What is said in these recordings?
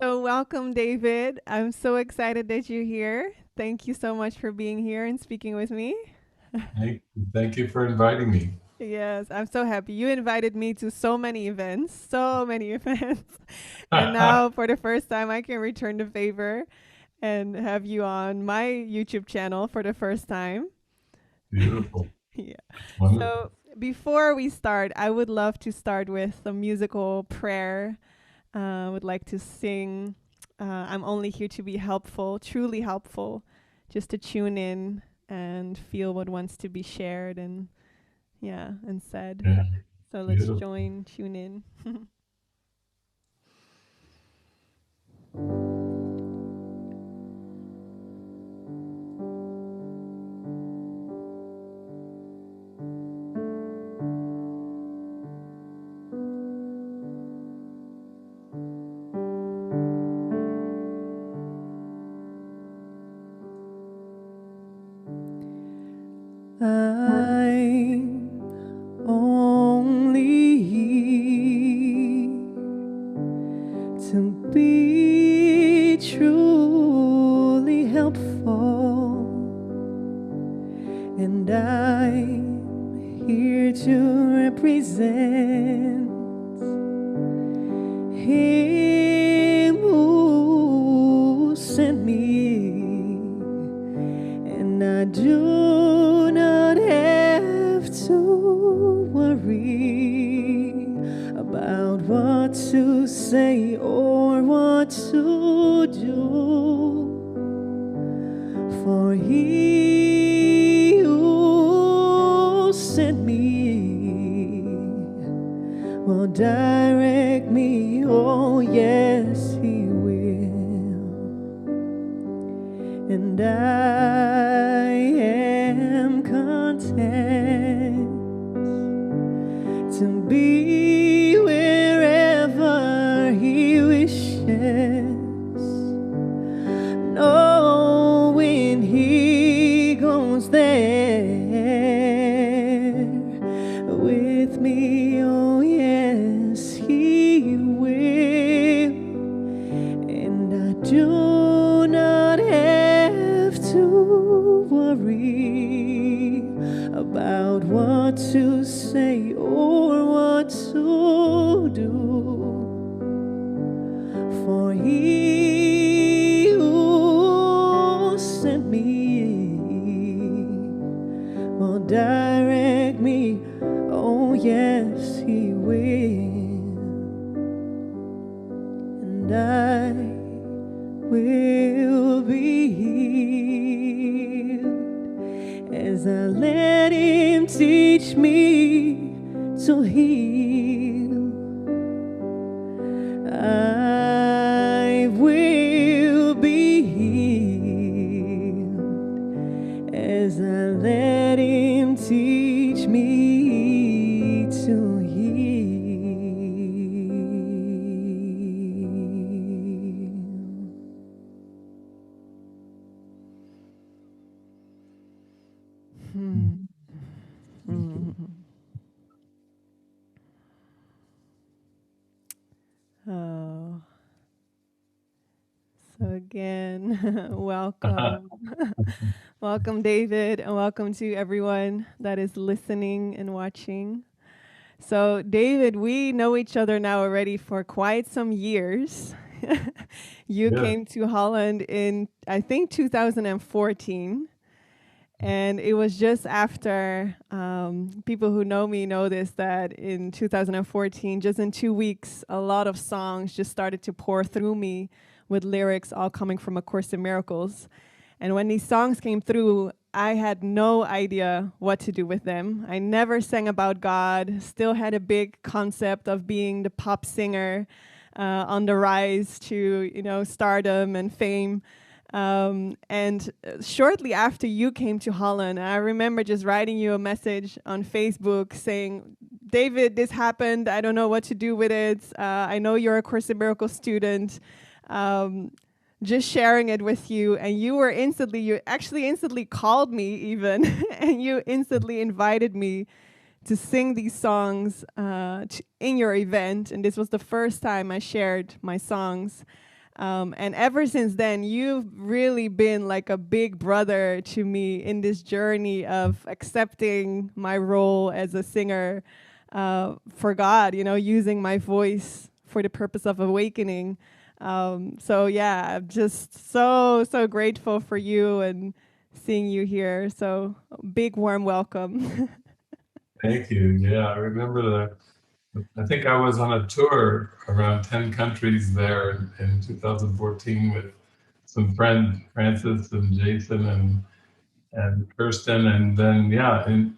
So, welcome, David. I'm so excited that you're here. Thank you so much for being here and speaking with me. Thank, thank you for inviting me. Yes, I'm so happy. You invited me to so many events, so many events. And now, for the first time, I can return the favor and have you on my YouTube channel for the first time. Beautiful. Yeah. Wonderful. So, before we start, I would love to start with a musical prayer. Would like to sing. I'm only here to be helpful, truly helpful, just to tune in and feel what wants to be shared and and said. Yeah, So let's beautiful. join, tune in. I'm only here to be truly helpful, and I'm here to represent Him who sent me, and I do not have to worry about what to say or what to do, for He who sent me will direct me. Oh yes, He will. And I am content to be wherever He wishes, knowing He goes there with me. Oh yes, He will. And I do not have to worry about what to say or what to do, for He who sent me will direct me. Oh yes, He will. And I will be healed as I let Him teach me to heal. I will be healed as I let Him teach me to heal. Oh, so again, welcome. Welcome, David, and welcome to everyone that is listening and watching. So, David, we know each other now already for quite some years. You Yeah. came to Holland in, I think, 2014. And it was just after people who know me know this, that in 2014, just in 2 weeks, a lot of songs just started to pour through me with lyrics all coming from A Course in Miracles. And when these songs came through, I had no idea what to do with them. I never sang about God, still had a big concept of being the pop singer on the rise to, stardom and fame. And shortly after you came to Holland, I remember just writing you a message on Facebook saying, David, this happened. I don't know what to do with it. I know you're a Course in Miracles student. Um, just sharing it with you. And you actually instantly called me even, and you instantly invited me to sing these songs in your event. And this was the first time I shared my songs. And ever since then, you've really been like a big brother to me in this journey of accepting my role as a singer for God, using my voice for the purpose of awakening. So yeah, I'm just so grateful for you and seeing you here. So big warm welcome. Thank you. Yeah, I remember that. I think I was on a tour around 10 countries there in 2014 with some friends, Francis and Jason and Kirsten. And then, yeah, and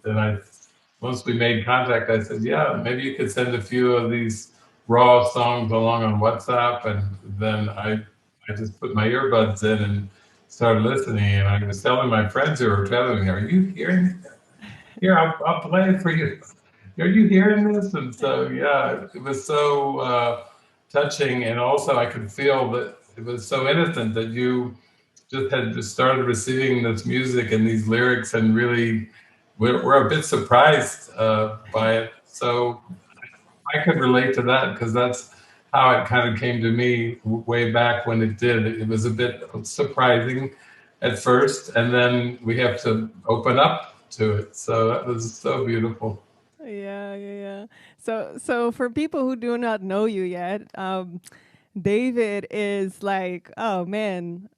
once we made contact, I said, yeah, maybe you could send a few of these raw songs along on WhatsApp. And then I just put my earbuds in and started listening. And I was telling my friends who were traveling, are you hearing? Here, I'll play it for you. Are you hearing this? And so, yeah, it was so touching. And also, I could feel that it was so innocent that you just started receiving this music and these lyrics, and really we're a bit surprised by it. So I could relate to that because that's how it kind of came to me way back when it did. It was a bit surprising at first, and then we have to open up to it. So that was so beautiful. Yeah. So for people who do not know you yet, David is like, oh man,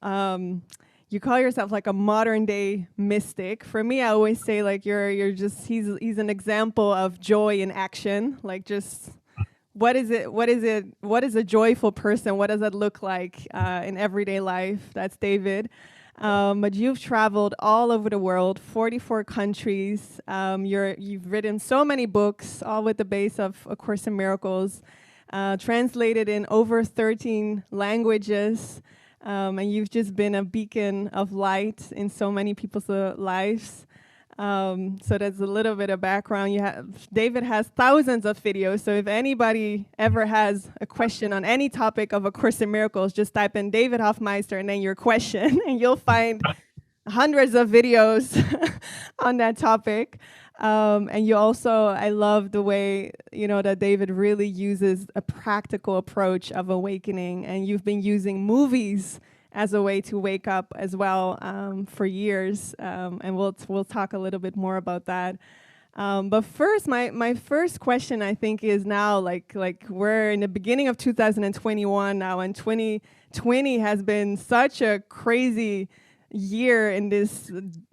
you call yourself like a modern day mystic. For me, I always say like you're just he's an example of joy in action. Like just what is it? What is a joyful person? What does that look like in everyday life? That's David. But you've traveled all over the world, 44 countries. You've written so many books, all with the base of A Course in Miracles, translated in over 13 languages. And you've just been a beacon of light in so many people's lives. So that's a little bit of background. David has thousands of videos. So if anybody ever has a question on any topic of A Course in Miracles, just type in David Hoffmeister and then your question, and you'll find hundreds of videos on that topic. And you also, I love the way, that David really uses a practical approach of awakening. And you've been using movies as a way to wake up as well for years. And we'll talk a little bit more about that. But first, my first question, I think, is now, like we're in the beginning of 2021 now, and 2020 has been such a crazy year in this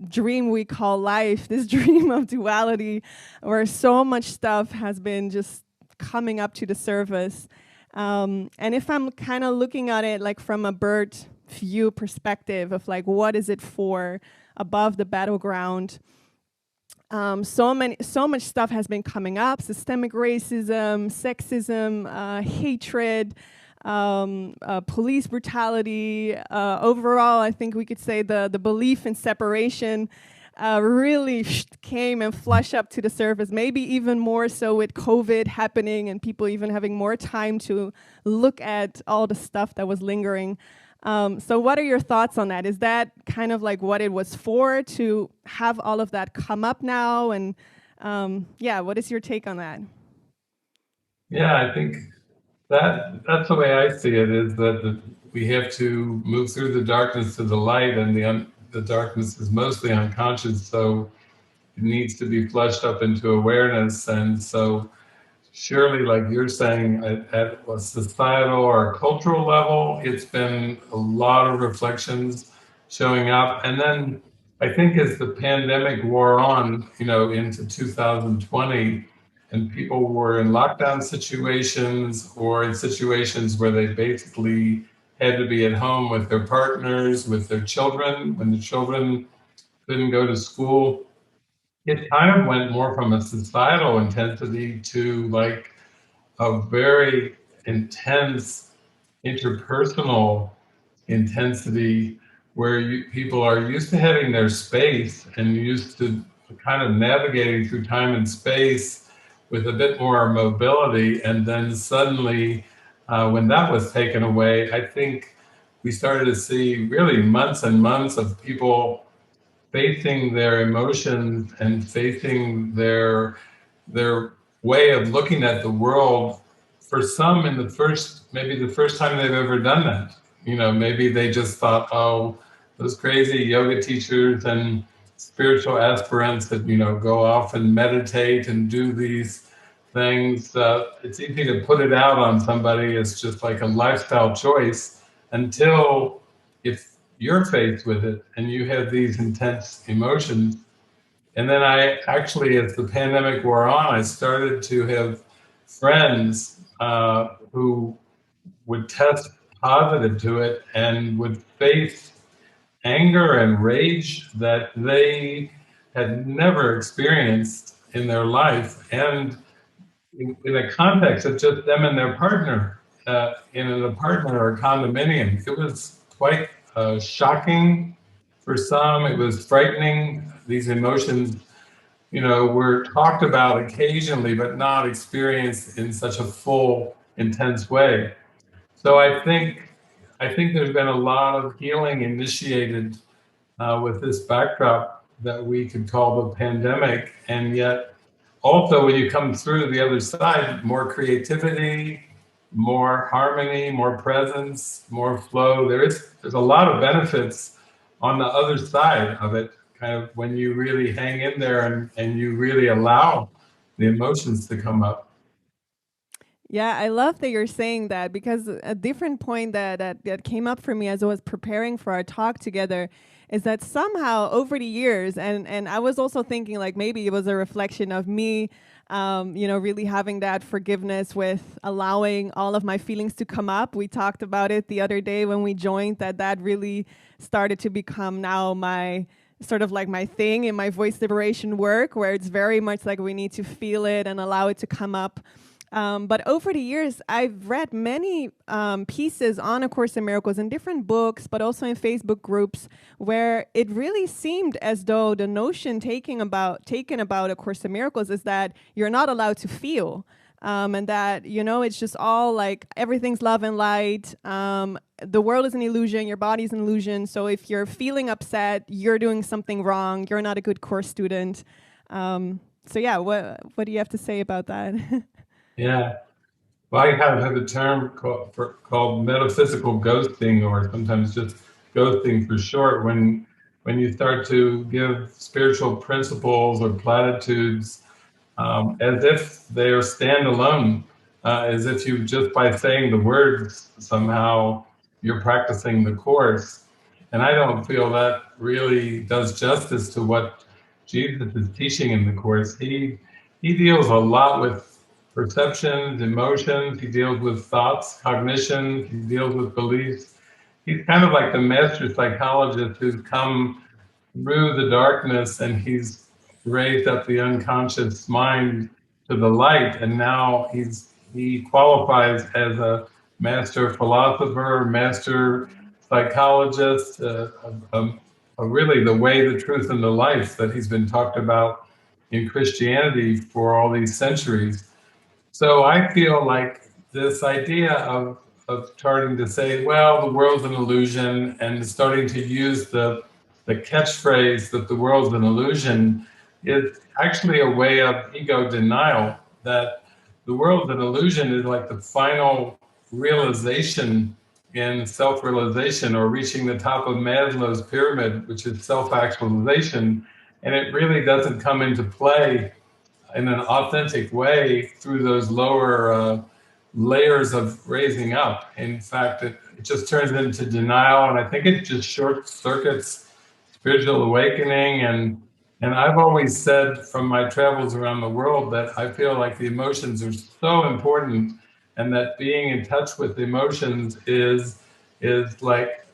dream we call life, this dream of duality, where so much stuff has been just coming up to the surface. And if I'm kind of looking at it like from a bird view perspective of like, what is it for above the battleground? So much stuff has been coming up: systemic racism, sexism, hatred, police brutality. Overall, I think we could say the belief in separation really came and flushed up to the surface, maybe even more so with COVID happening and people even having more time to look at all the stuff that was lingering. So what are your thoughts on that? Is that kind of like what it was for, to have all of that come up now? And what is your take on that? Yeah, I think that's the way I see it, is that we have to move through the darkness to the light, and the darkness is mostly unconscious, so it needs to be flushed up into awareness. And so surely, like you're saying, at a societal or a cultural level, it's been a lot of reflections showing up. And then I think as the pandemic wore on, into 2020, and people were in lockdown situations or in situations where they basically had to be at home with their partners, with their children, when the children couldn't go to school, it kind of went more from a societal intensity to like a very intense interpersonal intensity, where people are used to having their space and used to kind of navigating through time and space with a bit more mobility. And then suddenly, when that was taken away, I think we started to see really months and months of people facing their emotions and facing their way of looking at the world, for some in maybe the first time they've ever done that. maybe they just thought, oh, those crazy yoga teachers and spiritual aspirants that, go off and meditate and do these things. It's easy to put it out on somebody as just like a lifestyle choice until if you're faced with it and you have these intense emotions. And then I actually, as the pandemic wore on, I started to have friends who would test positive to it and would face anger and rage that they had never experienced in their life, and in a context of just them and their partner in an apartment or a condominium. It was quite shocking for some. It was frightening. These emotions, were talked about occasionally, but not experienced in such a full, intense way. So I think there's been a lot of healing initiated with this backdrop that we could call the pandemic, and yet also when you come through the other side, more creativity, more harmony, more presence, more flow. There's a lot of benefits on the other side of it, kind of when you really hang in there and you really allow the emotions to come up. Yeah, I love that you're saying that, because a different point that came up for me as I was preparing for our talk together is that somehow over the years, and I was also thinking like maybe it was a reflection of me, really having that forgiveness with allowing all of my feelings to come up. We talked about it the other day when we joined, that really started to become now my sort of like my thing in my voice liberation work, where it's very much like we need to feel it and allow it to come up. But over the years, I've read many pieces on A Course in Miracles in different books, but also in Facebook groups, where it really seemed as though the notion taken about A Course in Miracles is that you're not allowed to feel. And that, it's just all like everything's love and light. The world is an illusion, your body's an illusion. So if you're feeling upset, you're doing something wrong. You're not a good course student. So yeah, what do you have to say about that? Yeah. Well, I kind of have a term called metaphysical ghosting, or sometimes just ghosting for short, when you start to give spiritual principles or platitudes as if they are standalone, as if you just by saying the words somehow you're practicing the course. And I don't feel that really does justice to what Jesus is teaching in the course. He deals a lot with perceptions, emotions. He deals with thoughts, cognition. He deals with beliefs. He's kind of like the master psychologist who's come through the darkness and he's raised up the unconscious mind to the light, and now he qualifies as a master philosopher, master psychologist, really the way, the truth, and the life that he's been talked about in Christianity for all these centuries. So I feel like this idea of starting to say, well, the world's an illusion, and starting to use the catchphrase that the world's an illusion is actually a way of ego denial, that the world's an illusion is like the final realization in self-realization, or reaching the top of Maslow's pyramid, which is self-actualization. And it really doesn't come into play in an authentic way through those lower layers of raising up. In fact, it just turns into denial, and I think it just short circuits spiritual awakening. And I've always said from my travels around the world that I feel like the emotions are so important, and that being in touch with emotions is like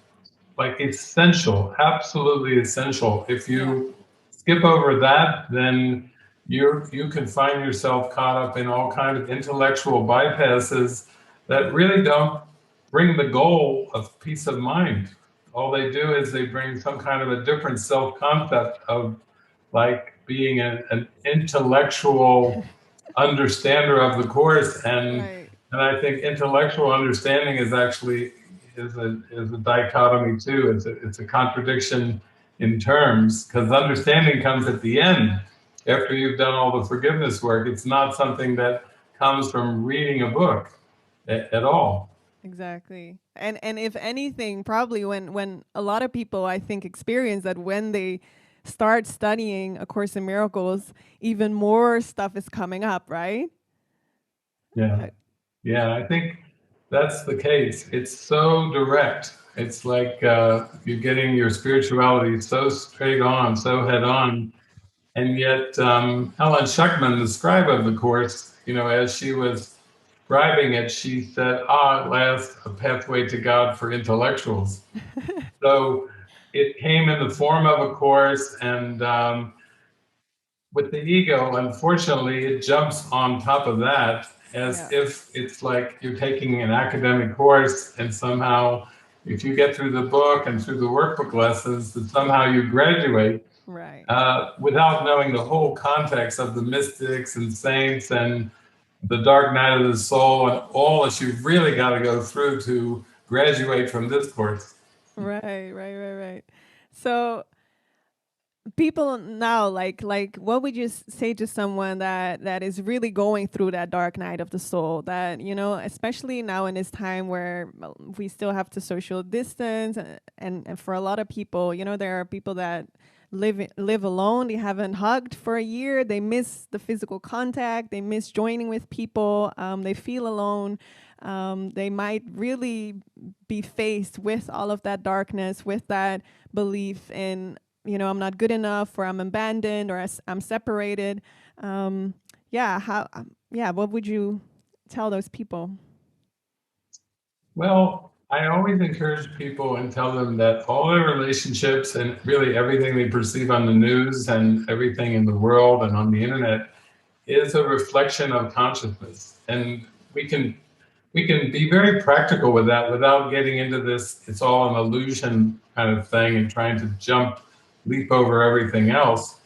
essential, absolutely essential. If you skip over that, then you can find yourself caught up in all kinds of intellectual bypasses that really don't bring the goal of peace of mind. All they do is they bring some kind of a different self-concept of like being an intellectual understander of the course, Right. and I think intellectual understanding is actually is a dichotomy too. It's a contradiction in terms, because understanding comes at the end after you've done all the forgiveness work. It's not something that comes from reading a book at all. Exactly. And if anything, probably when a lot of people I think experience that when they start studying A Course in Miracles, even more stuff is coming up, right? Yeah. Uh, Yeah, I think that's the case. It's so direct. It's like you're getting your spirituality so straight on, so head on. And yet, Helen Schuckman, the scribe of the Course, as she was scribing it, she said, at last, a pathway to God for intellectuals. So it came in the form of a course, and with the ego, unfortunately, it jumps on top of that as yeah. if it's like you're taking an academic course, and somehow, if you get through the book and through the workbook lessons, that somehow you graduate Right. without knowing the whole context of the mystics and saints and the dark night of the soul and all that you've really got to go through to graduate from this course. Right. So people now, like what would you say to someone that is really going through that dark night of the soul, that especially now in this time where we still have to social distance, and for a lot of people, there are people that live alone. They haven't hugged for a year. They miss the physical contact. They miss joining with people. They feel alone. They might really be faced with all of that darkness, with that belief in, I'm not good enough, or I'm abandoned, or I'm separated. What would you tell those people? Well, I always encourage people and tell them that all their relationships and really everything they perceive on the news and everything in the world and on the internet is a reflection of consciousness. And we can we can be very practical with that without getting into this it's all an illusion kind of thing and trying to leap over everything else.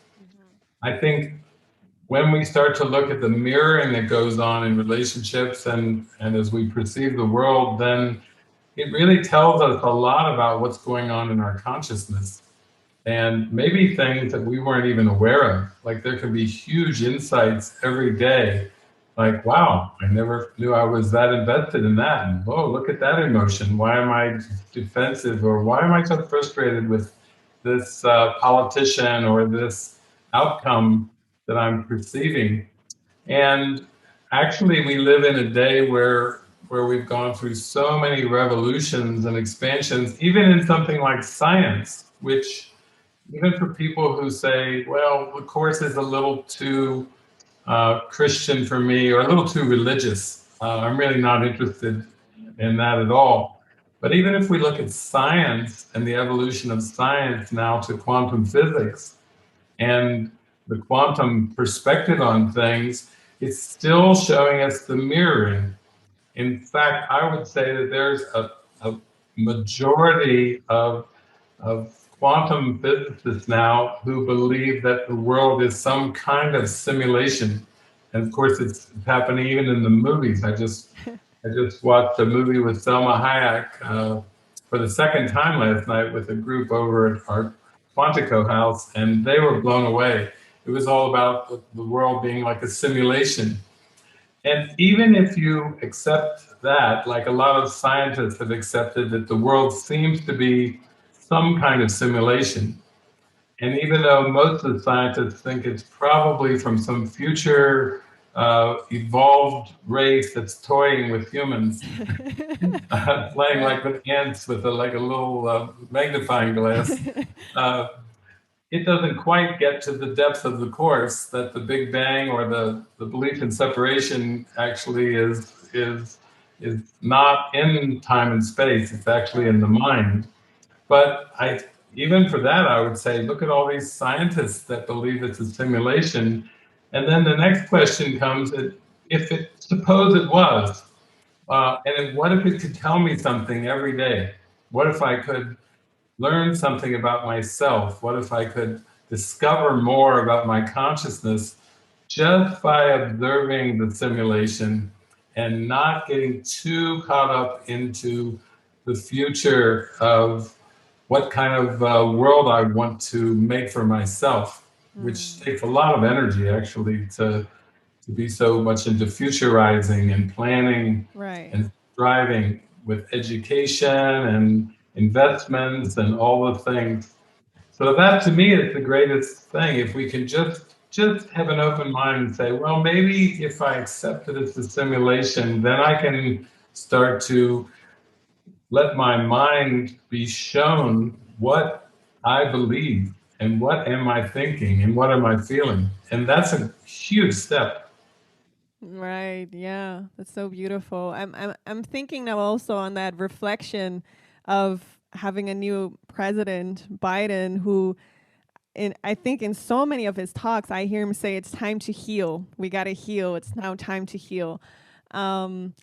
I think when we start to look at the mirroring that goes on in relationships and as we perceive the world, then it really tells us a lot about what's going on in our consciousness and maybe things that we weren't even aware of. Like there can be huge insights every day. Like, wow, I never knew I was that invested in that. And whoa, look at that emotion. Why am I defensive? Or why am I so frustrated with this politician or this outcome that I'm perceiving? And actually, we live in a day where we've gone through so many revolutions and expansions, even in something like science, which even for people who say, well, the course is a little too Christian for me or a little too religious. I'm really not interested in that at all. But even if we look at science and the evolution of science now to quantum physics and the quantum perspective on things, it's still showing us the mirroring. In fact, I would say that there's a majority of quantum physicists now who believe that the world is some kind of simulation. And of course, it's happening even in the movies. I just watched a movie with Selma Hayek for the second time last night with a group over at our Quantico house, and they were blown away. It was all about the world being like a simulation. And even if you accept that, like a lot of scientists have accepted that the world seems to be some kind of simulation, and even though most of the scientists think it's probably from some future evolved race that's toying with humans, playing Right. like with ants with like a little magnifying glass, uh, it doesn't quite get to the depth of the course that the Big Bang or the belief in separation actually is not in time and space. It's actually in Right. the mind. But even for that, I would say, look at all these scientists that believe it's a simulation. And then the next question comes: if suppose it was, and then what if it could tell me something every day? What if I could learn something about myself? What if I could discover more about my consciousness just by observing the simulation and not getting too caught up into the future of what kind of world I want to make for myself, which Mm. takes a lot of energy actually to be so much into futurizing and planning Right. and striving. with education and investments and all the things. So that to me is the greatest thing. If we can just have an open mind and say, well, maybe if I accept it as a simulation, then I can start to let my mind be shown what I believe and what am I thinking and what am I feeling. And that's a huge step. Right. Yeah. That's so beautiful. I'm thinking now also on that reflection of having a new president, Biden, who I think in so many of his talks, I hear him say it's time to heal. We got to heal. It's now time to heal. Um,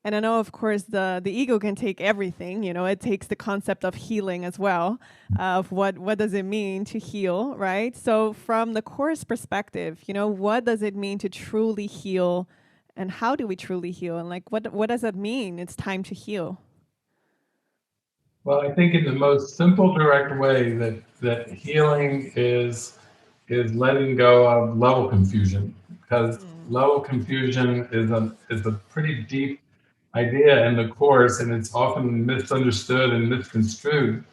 and I know, of course, the ego can take everything. You know, it takes the concept of healing as well. Of what does it mean to heal, right? So, from the Course perspective, you know, what does it mean to truly heal, and how do we truly heal, and like what does that mean? It's time to heal. Well, I think in the most simple, direct way that healing is letting go of level confusion, because level confusion is a pretty deep idea in the Course, and it's often misunderstood and misconstrued.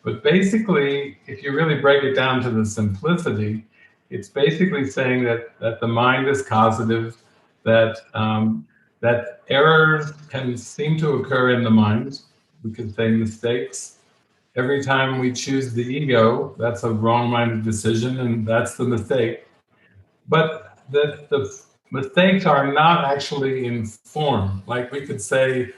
But basically, if you really break it down to the simplicity, it's basically saying that the mind is causative, that that errors can seem to occur in the mind. We could say mistakes. Every time we choose the ego, that's a wrong-minded decision, and that's the mistake. But the mistakes are not actually in form. Like we could say,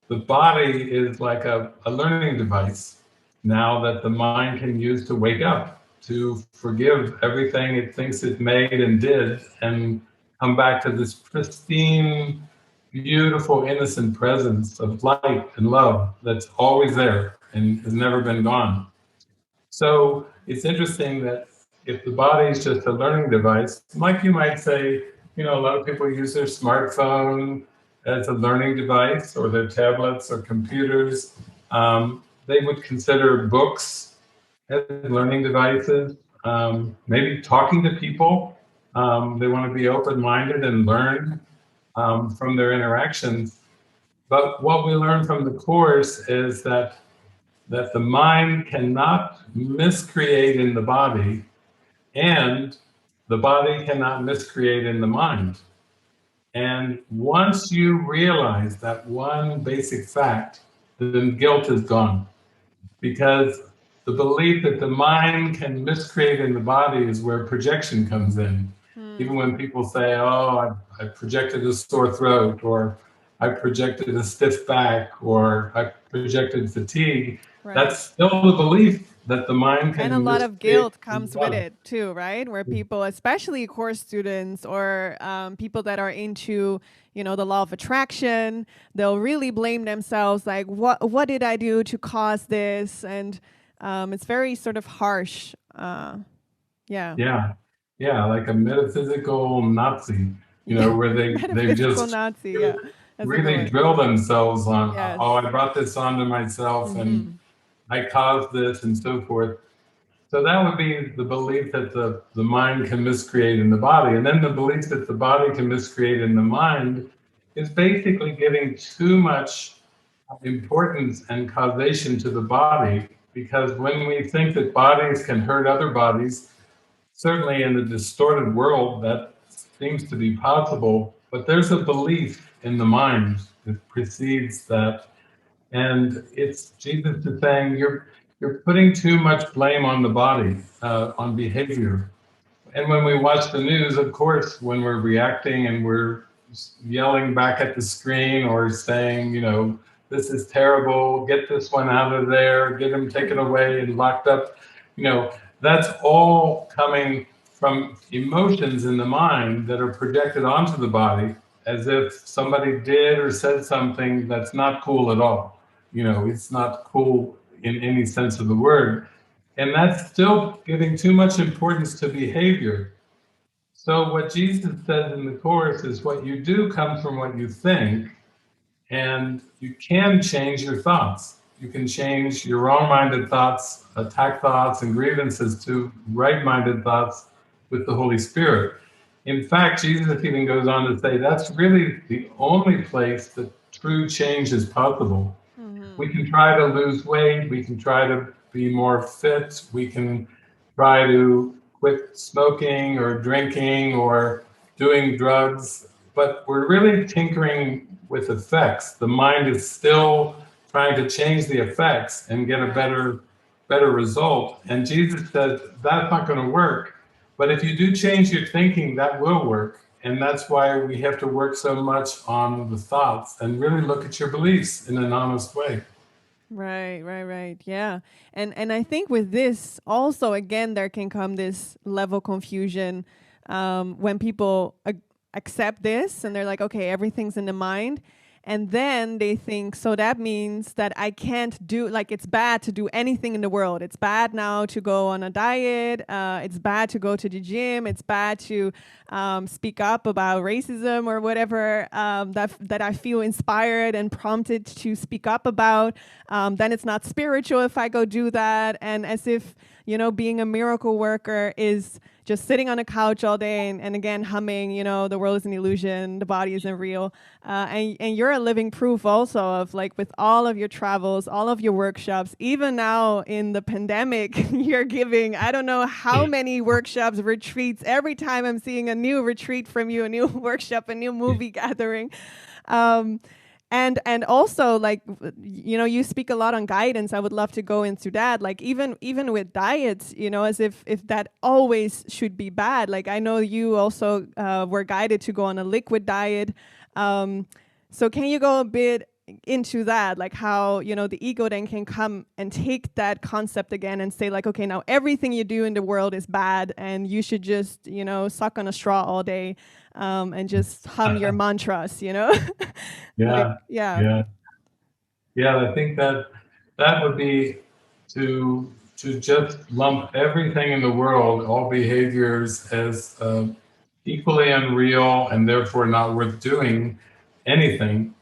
the body is like a learning device now that the mind can use to wake up, to forgive everything it thinks it made and did, and come back to this pristine, beautiful, innocent presence of light and love that's always there and has never been gone. So it's interesting that if the body is just a learning device, like you might say, you know, a lot of people use their smartphone as a learning device, or their tablets or computers. They would consider books as learning devices. Maybe talking to people. They want to be open-minded and learn from their interactions. But what we learn from the Course is that the mind cannot miscreate in the body, and the body cannot miscreate in the mind. And once you realize that one basic fact, then guilt is gone. Because the belief that the mind can miscreate in the body is where projection comes in. Even when people say, oh, I projected a sore throat, or I projected a stiff back, or I projected fatigue, Right. that's still the belief that the mind can And a lot of miscreate guilt in the comes with body. it too, right? Where people, especially course students or people that are into, you know, the law of attraction, they'll really blame themselves, like, what did I do to cause this? And it's very sort of harsh. Yeah. Yeah, like a metaphysical Nazi, you know, where they Metaphysical just Nazi, yeah. That's a good really one. drill themselves on, Yes. oh, I brought this onto myself and I caused this and so forth. So that would be the belief that the mind can miscreate in the body. And then the belief that the body can miscreate in the mind is basically giving too much importance and causation to the body. Because when we think that bodies can hurt other bodies, certainly in the distorted world, that seems to be possible, but there's a belief in the mind that precedes that. And it's Jesus is saying you're putting too much blame on the body, on behavior. And when we watch the news, of course, when we're reacting and we're yelling back at the screen or saying, you know, this is terrible, get this one out of there, get him taken away and locked up, you know, that's all coming from emotions in the mind that are projected onto the body as if somebody did or said something that's not cool at all. You know, it's not cool in any sense of the word. And that's still giving too much importance to behavior. So what Jesus says in the Course is what you do comes from what you think, and you can change your thoughts. You can change your wrong-minded thoughts, attack thoughts, and grievances to right-minded thoughts with the Holy Spirit. In fact, Jesus even goes on to say that's really the only place that true change is possible. We can try to lose weight. We can try to be more fit. We can try to quit smoking or drinking or doing drugs. But we're really tinkering with effects. The mind is still trying to change the effects and get a better result. And Jesus said that's not going to work. But if you do change your thinking, that will work. And that's why we have to work so much on the thoughts and really look at your beliefs in an honest way. Right. Yeah. And I think with this also, again, there can come this level confusion when people accept this and they're like, okay, everything's in the mind. And then they think, so that means that I can't do, like, it's bad to do anything in the world. It's bad now to go on a diet. It's bad to go to the gym. It's bad to speak up about racism or whatever that I feel inspired and prompted to speak up about. Then it's not spiritual if I go do that. And as if, being a miracle worker is just sitting on a couch all day and again humming, the world is an illusion, the body isn't real. And you're a living proof also of, like, with all of your travels, all of your workshops, even now in the pandemic, you're giving, I don't know how many workshops, retreats. Every time I'm seeing a new retreat from you, a new workshop, a new movie gathering. And also, like, you speak a lot on guidance. I would love to go into that. Like, even with diets, as if that always should be bad. Like, I know you also were guided to go on a liquid diet. So can you go a bit into that, like how, the ego then can come and take that concept again and say, like, okay, now everything you do in the world is bad and you should just, suck on a straw all day and just hum your mantras, Yeah, like, yeah. I think that would be to just lump everything in the world, all behaviors, as equally unreal and therefore not worth doing anything,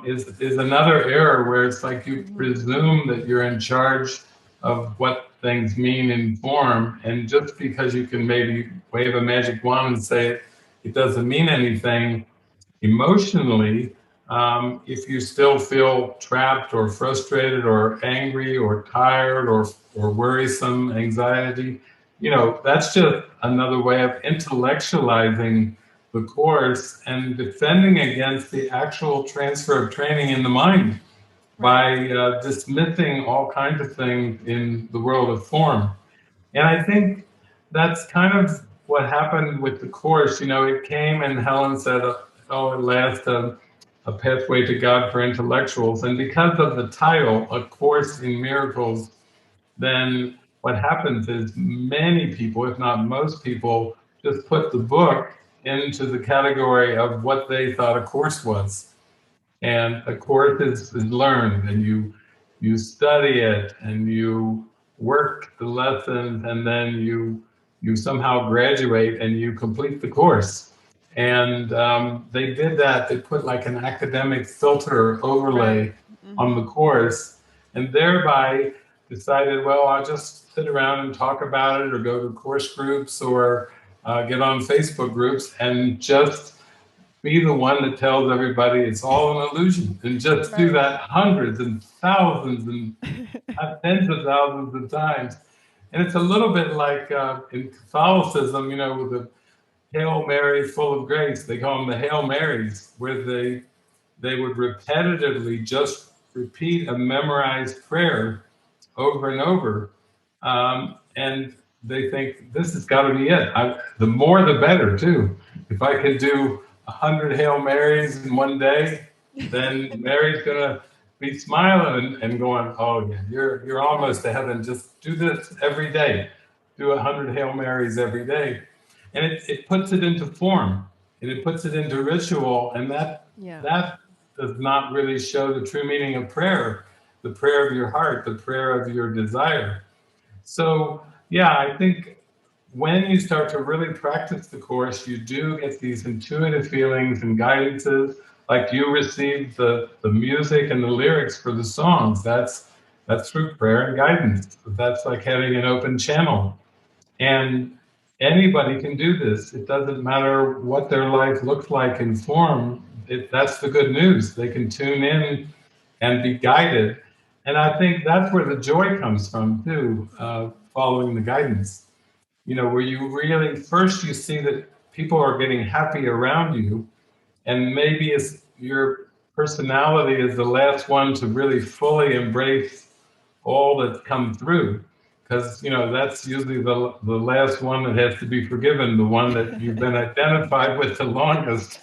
is another error where it's like you presume that you're in charge of what things mean in form, and just because you can maybe wave a magic wand and say it doesn't mean anything emotionally. If you still feel trapped or frustrated or angry or tired or worrisome, anxiety, that's just another way of intellectualizing the course and defending against the actual transfer of training in the mind by dismissing all kinds of things in the world of form. And I think that's kind of what happened with the course. It came and Helen said, oh, at last, a pathway to God for intellectuals. And because of the title, A Course in Miracles, then what happens is many people, if not most people, just put the book into the category of what they thought a course was. And a course is learned, and you study it and you work the lessons, and then you somehow graduate and you complete the course. And they did that. They put like an academic filter overlay on the course, and thereby decided, well, I'll just sit around and talk about it or go to course groups or get on Facebook groups and just be the one that tells everybody it's all an illusion, and just do that hundreds and thousands and tens of thousands of times. And it's a little bit like in Catholicism, with the Hail Mary full of grace, they call them the Hail Marys, where they would repetitively just repeat a memorized prayer over and over. And they think this has got to be it. The more the better, too. If I could do 100 Hail Marys in one day, then Mary's going to be smiling and going, oh, yeah, you're almost to heaven. Just do this every day. Do 100 Hail Marys every day. And it puts it into form, and it puts it into ritual, and that does not really show the true meaning of prayer, the prayer of your heart, the prayer of your desire. So, yeah, I think when you start to really practice the course, you do get these intuitive feelings and guidances, like you received the music and the lyrics for the songs. That's through prayer and guidance. That's like having an open channel. And anybody can do this. It doesn't matter what their life looks like in form. That's the good news. They can tune in and be guided. And I think that's where the joy comes from too, following the guidance. Where you really, first you see that people are getting happy around you, and maybe it's your personality is the last one to really fully embrace all that's come through, because that's usually the last one that has to be forgiven. The one that you've been identified with the longest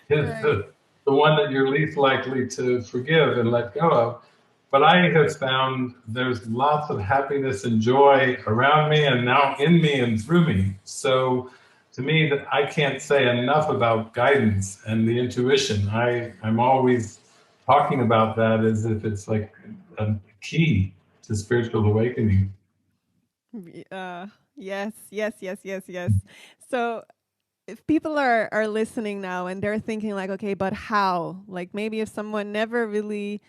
is Right. the one that you're least likely to forgive and let go of. But I have found there's lots of happiness and joy around me and now in me and through me. So to me, that I can't say enough about guidance and the intuition. I'm always talking about that as if it's like a key to spiritual awakening. Yes, yes, yes, yes, yes. So if people are listening now and they're thinking like, okay, but how? Like maybe if someone never really,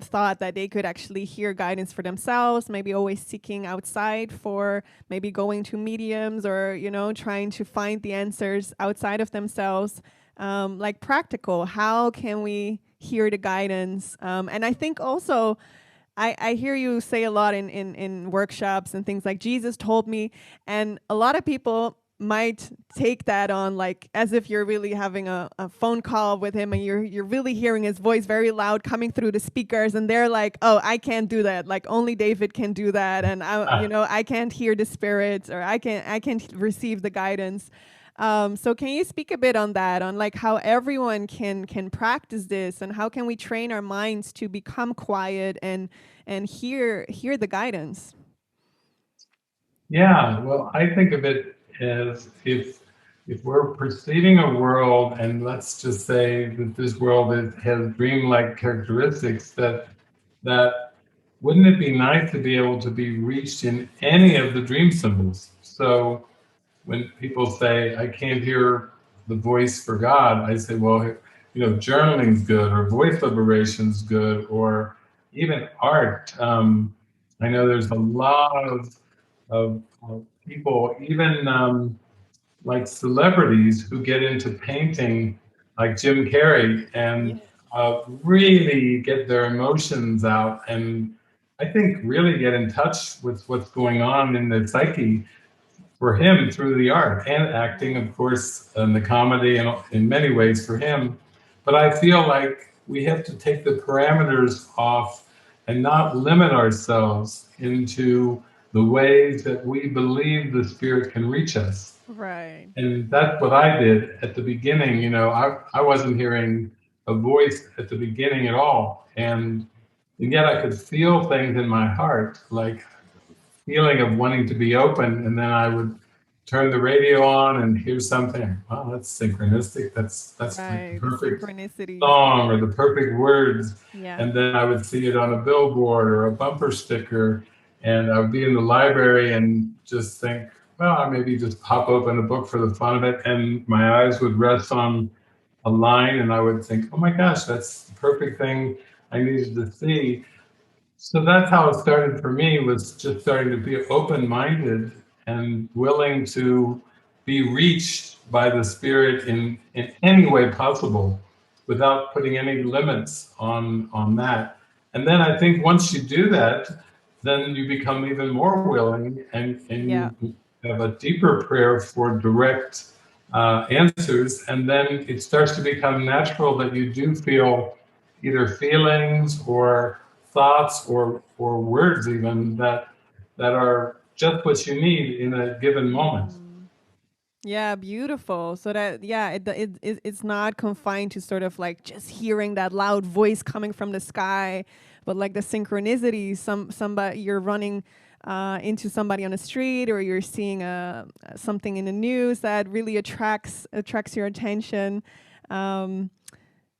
thought that they could actually hear guidance for themselves, maybe always seeking outside for maybe going to mediums or, trying to find the answers outside of themselves. Like practical, how can we hear the guidance? And I think also, I hear you say a lot in workshops and things like Jesus told me, and a lot of people might take that on like as if you're really having a phone call with him and you're really hearing his voice very loud coming through the speakers, and they're like, oh, I can't do that, like only David can do that, and I can't hear the spirits, or I can't receive the guidance. So can you speak a bit on that, on like how everyone can practice this, and how can we train our minds to become quiet and hear the guidance? Yeah, well, I think of it as if we're perceiving a world, and let's just say that this world has dreamlike characteristics, that wouldn't it be nice to be able to be reached in any of the dream symbols? So when people say, I can't hear the voice for God, I say, well, journaling's good, or voice liberation's good, or even art. I know there's a lot of people, even like celebrities, who get into painting, like Jim Carrey, and Yeah. really get their emotions out, and I think really get in touch with what's going on in their psyche for him through the art and acting, of course, and the comedy, and in many ways for him. But I feel like we have to take the parameters off and not limit ourselves into the ways that we believe the spirit can reach us. Right. And that's what I did at the beginning. I wasn't hearing a voice at the beginning at all. And yet I could feel things in my heart, like feeling of wanting to be open, and then I would turn the radio on and hear something. Wow, that's synchronistic. That's like the Right. The perfect synchronicities. song or the perfect words. Yeah. And then I would see it on a billboard or a bumper sticker, and I would be in the library and just think, well, I maybe just pop open a book for the fun of it, and my eyes would rest on a line, and I would think, oh my gosh, that's the perfect thing I needed to see. So that's how it started for me, was just starting to be open-minded and willing to be reached by the spirit in any way possible without putting any limits on that. And then I think once you do that, then you become even more willing, and Yeah. you have a deeper prayer for direct answers. And then it starts to become natural that you do feel either feelings or thoughts or words even that are just what you need in a given moment. Mm. Yeah, beautiful. So that, yeah, it's not confined to sort of like just hearing that loud voice coming from the sky, but like the synchronicity. Somebody, you're running into somebody on the street, or you're seeing something in the news that really attracts your attention. Um,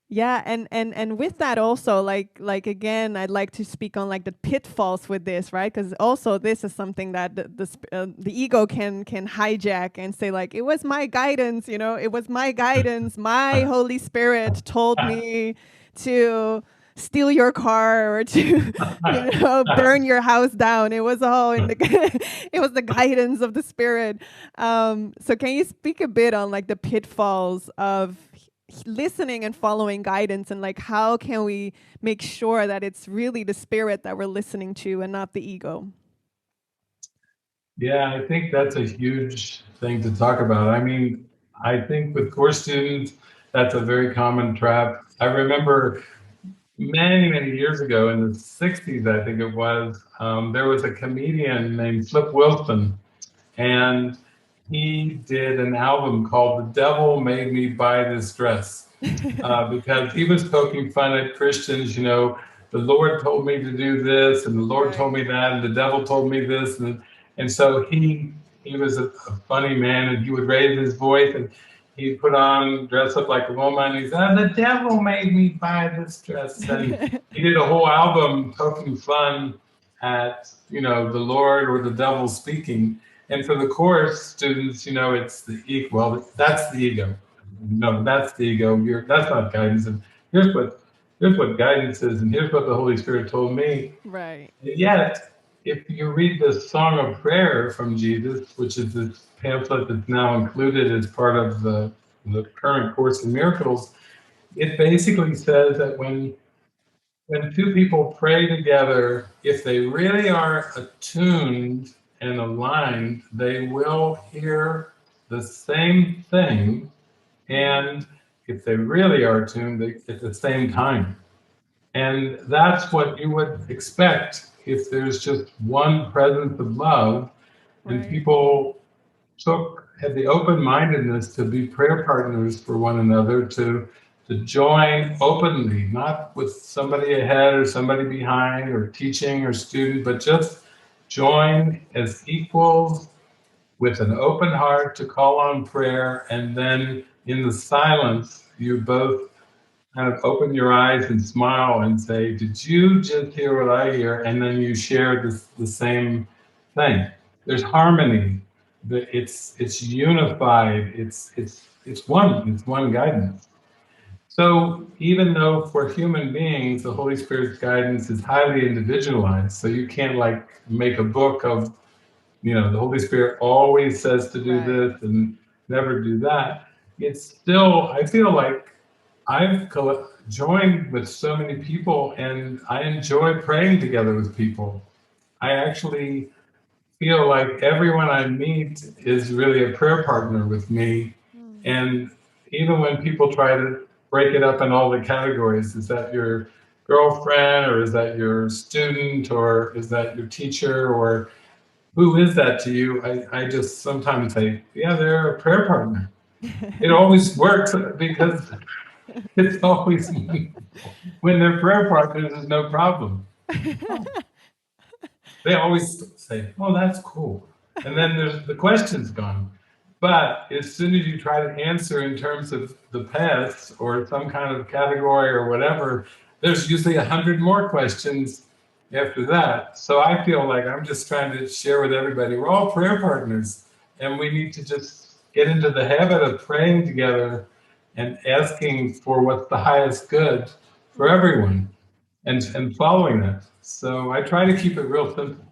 Yeah, and with that also, like again, I'd like to speak on like the pitfalls with this, right? Because also this is something that the ego can hijack and say like, it was my guidance, it was my guidance, my Holy Spirit told me to steal your car, or to burn your house down. It was all in the it was the guidance of the Spirit. So can you speak a bit on like the pitfalls of listening and following guidance, and like how can we make sure that it's really the spirit that we're listening to and not the ego? Yeah, I think that's a huge thing to talk about. I mean, I think with course students, that's a very common trap. I remember many, many years ago in the 60s, I think it was, there was a comedian named Flip Wilson, and he did an album called The Devil Made Me Buy This Dress, because he was poking fun at Christians, the Lord told me to do this, and the Lord told me that, and the devil told me this, and so he was a funny man, and he would raise his voice, and he'd dress up like a woman, and he said, "The devil made me buy this dress," and he did a whole album poking fun at the Lord or the devil speaking. And for the course students, it's the ego. Well, that's the ego. No, that's the ego. That's not guidance. And here's what guidance is, and here's what the Holy Spirit told me. Right. Yet, if you read the Song of Prayer from Jesus, which is this pamphlet that's now included as part of the current Course in Miracles, it basically says that when two people pray together, if they really are attuned and aligned, they will hear the same thing. And if they really are attuned, at the same time. And that's what you would expect if there's just one presence of love, and Right. people had the open-mindedness to be prayer partners for one another, to join openly, not with somebody ahead or somebody behind or teaching or student, but just join as equals with an open heart to call on prayer. And then in the silence, you both kind of open your eyes and smile and say, "Did you just hear what I hear?" And then you share the same thing. There's harmony. It's unified. It's one. It's one guidance. So even though for human beings the Holy Spirit's guidance is highly individualized, so you can't like make a book of, the Holy Spirit always says to do Right. this and never do that. It's still, I feel like I've joined with so many people, and I enjoy praying together with people. I actually feel like everyone I meet is really a prayer partner with me. And even when people try to break it up in all the categories, is that your girlfriend, or is that your student, or is that your teacher, or who is that to you? I just sometimes say, yeah, they're a prayer partner. It always works because it's always when they're prayer partners, there's no problem. They always say, "Oh, that's cool," and then the question's gone. But as soon as you try to answer in terms of the past or some kind of category or whatever, there's usually 100 more questions after that. So I feel like I'm just trying to share with everybody, we're all prayer partners, and we need to just get into the habit of praying together and asking for what's the highest good for everyone, and following that. So I try to keep it real simple.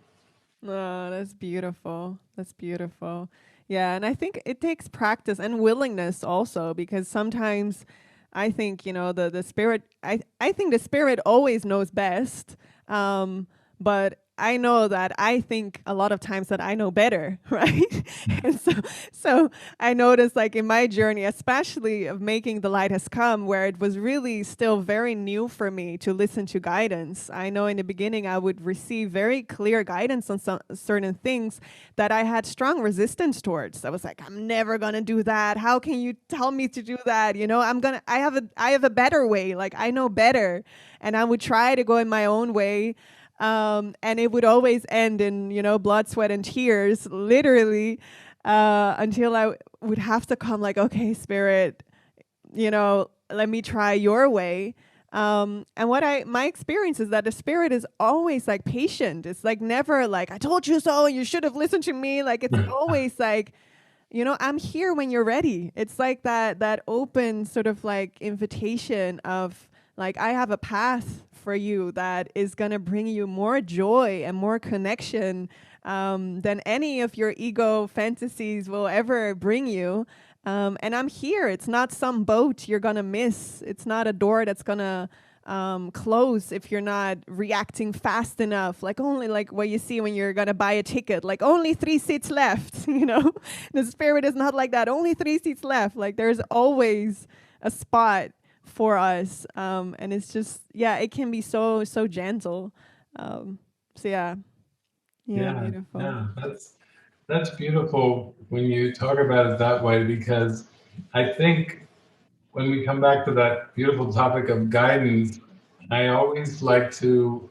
Oh, that's beautiful. That's beautiful. Yeah, and I think it takes practice and willingness also, because sometimes I think, the spirit, I think the spirit always knows best. But I know that I think a lot of times that I know better, right? And so I noticed, like, in my journey, especially of making The Light Has Come, where it was really still very new for me to listen to guidance. I know in the beginning I would receive very clear guidance on some certain things that I had strong resistance towards. I was like, I'm never gonna do that. How can you tell me to do that? I have a better way. Like, I know better, and I would try to go in my own way. And it would always end in, blood, sweat, and tears, literally, until I would have to come like, okay, Spirit, let me try your way. And my experience is that the Spirit is always like patient. It's like never like, I told you so, you should have listened to me. Like, it's always like, I'm here when you're ready. It's like that open sort of like invitation of like, I have a path for you that is going to bring you more joy and more connection than any of your ego fantasies will ever bring you. And I'm here. It's not some boat you're gonna miss. It's not a door that's gonna close if you're not reacting fast enough. Like only like what you see when you're gonna buy a ticket. Like only 3 seats left. You know, the spirit is not like that. Only 3 seats left. Like there's always a spot for us, and it's just yeah, it can be so gentle. So yeah, yeah, Yeah, beautiful. yeah, that's beautiful when you talk about it that way, because I think when we come back to that beautiful topic of guidance, I always like to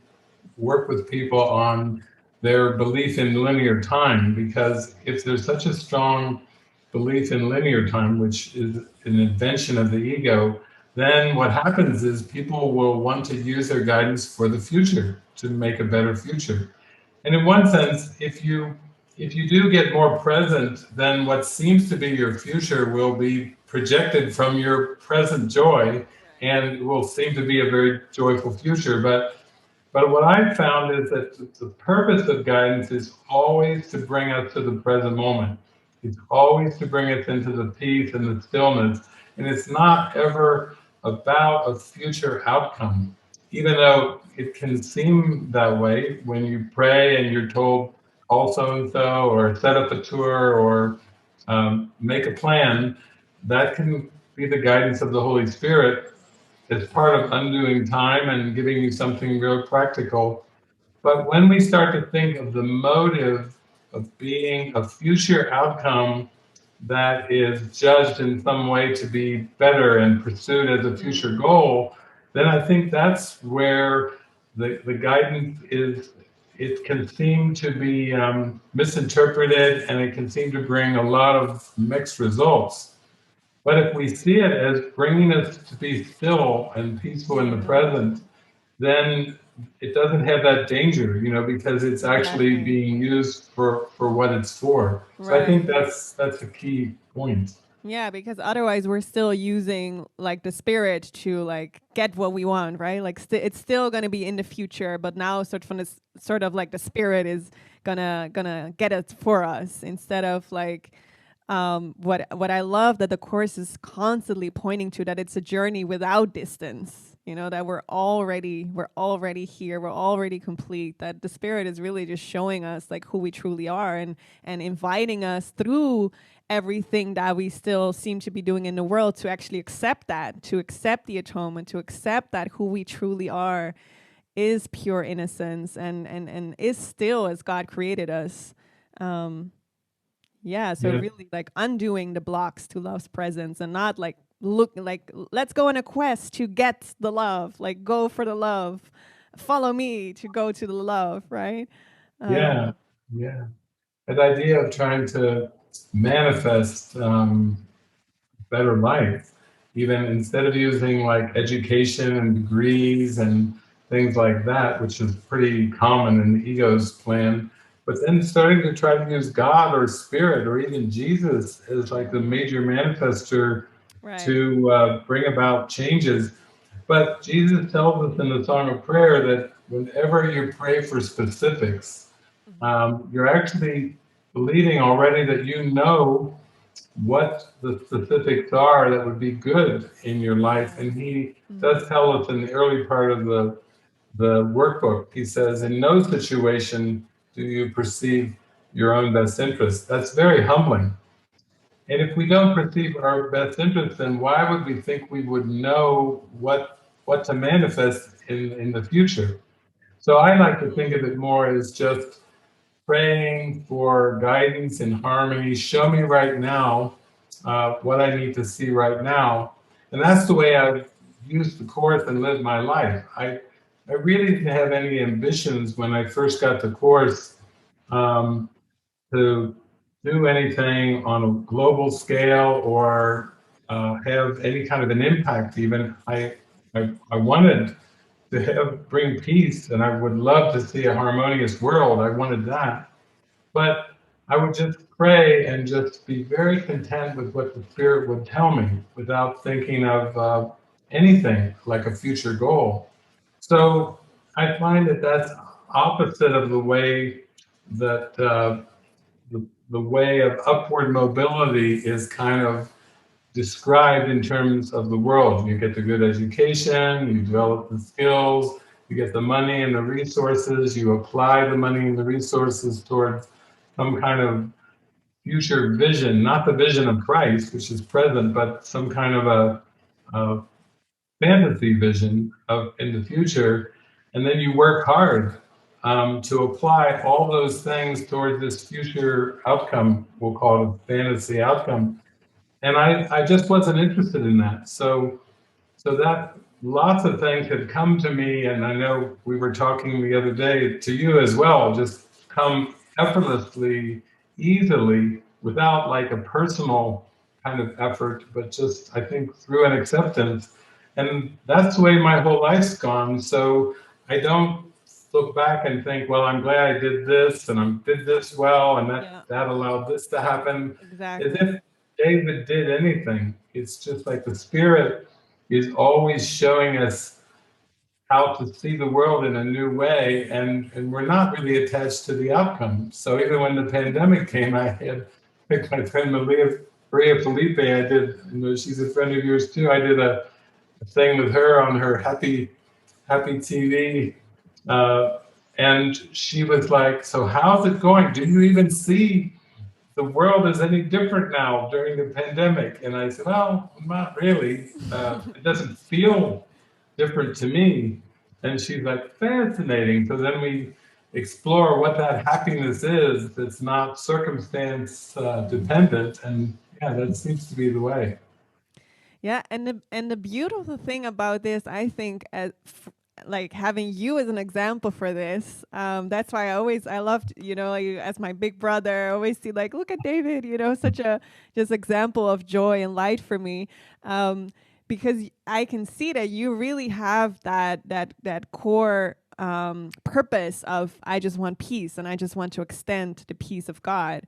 work with people on their belief in linear time, because if there's such a strong belief in linear time, which is an invention of the ego, then what happens is people will want to use their guidance for the future to make a better future. And in one sense, if you do get more present, then what seems to be your future will be projected from your present joy, and it will seem to be a very joyful future. But what I've found is that the purpose of guidance is always to bring us to the present moment. It's always to bring us into the peace and the stillness. And it's not ever about a future outcome, even though it can seem that way when you pray and you're told, call so and so, or set up a tour, or make a plan. That can be the guidance of the Holy Spirit. It's part of undoing time and giving you something real practical. But when we start to think of the motive of being a future outcome that is judged in some way to be better and pursued as a future goal, then I think that's where the guidance is. It can seem to be misinterpreted, and it can seem to bring a lot of mixed results. But if we see it as bringing us to be still and peaceful in the Yeah, present, then it doesn't have that danger, because it's actually exactly. being used for what it's for. So I think Right. that's a key point. Yeah, because otherwise we're still using like the spirit to like get what we want, right? Like it's still going to be in the future, but now sort of from this sort of like the spirit is gonna get it for us instead of like what I love that the course is constantly pointing to, that it's a journey without distance. You know, that we're already here, we're already complete. That the spirit is really just showing us like who we truly are, and inviting us through everything that we still seem to be doing in the world to actually accept that, to accept the atonement, to accept that who we truly are is pure innocence, and is still as God created us. Um, yeah, so Yeah, really like undoing the blocks to love's presence, and not like look like let's go on a quest to get the love, like go for the love, follow me to go to the love, right? yeah, Um, yeah. That idea of trying to manifest better life, even instead of using like education and degrees and things like that, which is pretty common in the ego's plan, but then starting to try to use God or Spirit or even Jesus as like the major manifester right. to bring about changes. But Jesus tells us in the Song of Prayer that whenever you pray for specifics, you're actually believing already that you know what the specifics are that would be good in your life. And he does tell us in the early part of the workbook, he says, in no situation do you perceive your own best interest. That's very humbling. And if we don't perceive our best interest, then why would we think we would know what to manifest in the future? So I like to think of it more as just praying for guidance and harmony. Show me right now what I need to see right now. And that's the way I've used the Course and lived my life. I really didn't have any ambitions when I first got the Course um, to do anything on a global scale or have any kind of an impact even. I wanted to bring peace, and I would love to see a harmonious world. I wanted that. But I would just pray and just be very content with what the Spirit would tell me without thinking of anything like a future goal. So I find that that's opposite of the way that the way of upward mobility is kind of described in terms of the world. You get the good education, you develop the skills, you get the money and the resources, you apply the money and the resources towards some kind of future vision, not the vision of Christ, which is present, but some kind of a fantasy vision of in the future. And then you work hard to apply all those things towards this future outcome. We'll call it a fantasy outcome. And I just wasn't interested in that. So that lots of things had come to me, and I know we were talking the other day to you as well, just come effortlessly, easily, without like a personal kind of effort, but just I think through an acceptance. And that's the way my whole life's gone. So I don't look back and think, well, I'm glad I did this and I did this well, and that allowed this to happen. As Exactly. if David did anything. It's just like the Spirit is always showing us how to see the world in a new way, and we're not really attached to the outcome. So even when the pandemic came, I had my friend Maria Felipe, I did, she's a friend of yours too, I did a thing with her on her Happy TV, and she was like, so how's it going? Do you even see the world is any different now during the pandemic? And I said, well, not really. It doesn't feel different to me. And she's like, fascinating. So then we explore what that happiness is that's not circumstance dependent. And yeah, that seems to be the way. Yeah, and the beautiful thing about this, I think, like having you as an example for this, that's why I loved, you as my big brother. I always see like, look at David, such a just example of joy and light for me, because I can see that you really have that core purpose of I just want peace and I just want to extend the peace of God.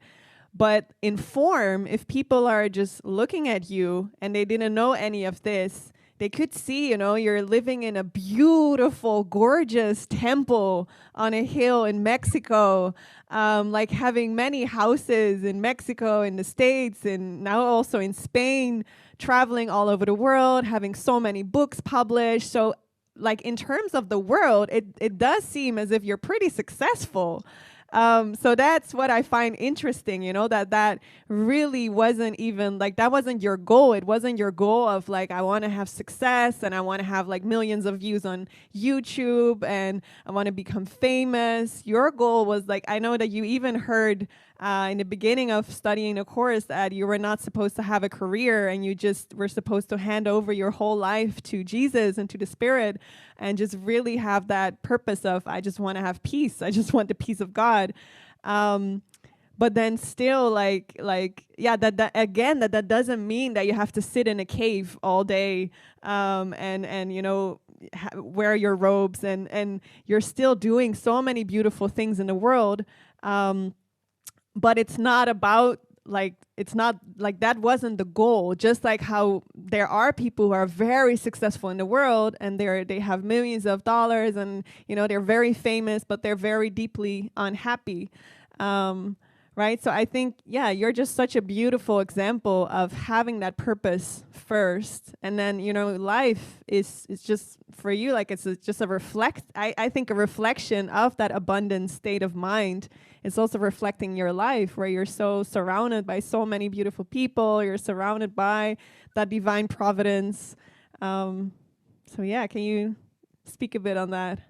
But in form, if people are just looking at you and they didn't know any of this, they could see, you're living in a beautiful, gorgeous temple on a hill in Mexico, like having many houses in Mexico, in the States, and now also in Spain, traveling all over the world, having so many books published. So, like in terms of the world, it does seem as if you're pretty successful. So that's what I find interesting, that really wasn't even like, that wasn't your goal. It wasn't your goal of like, I want to have success and I want to have like millions of views on YouTube and I want to become famous. Your goal was like, I know that you even heard in the beginning of studying the course that you were not supposed to have a career and you just were supposed to hand over your whole life to Jesus and to the Spirit and just really have that purpose of, I just want to have peace. I just want the peace of God. But then still that doesn't mean that you have to sit in a cave all day, and wear your robes and you're still doing so many beautiful things in the world. But it's not about it's not like that wasn't the goal. Just like how there are people who are very successful in the world and they have millions of dollars and they're very famous, but they're very deeply unhappy. Right? So I think, you're just such a beautiful example of having that purpose first. And then, life is just for you, like just I think a reflection of that abundant state of mind. It's also reflecting your life where you're so surrounded by so many beautiful people. You're surrounded by that divine providence. Can you speak a bit on that?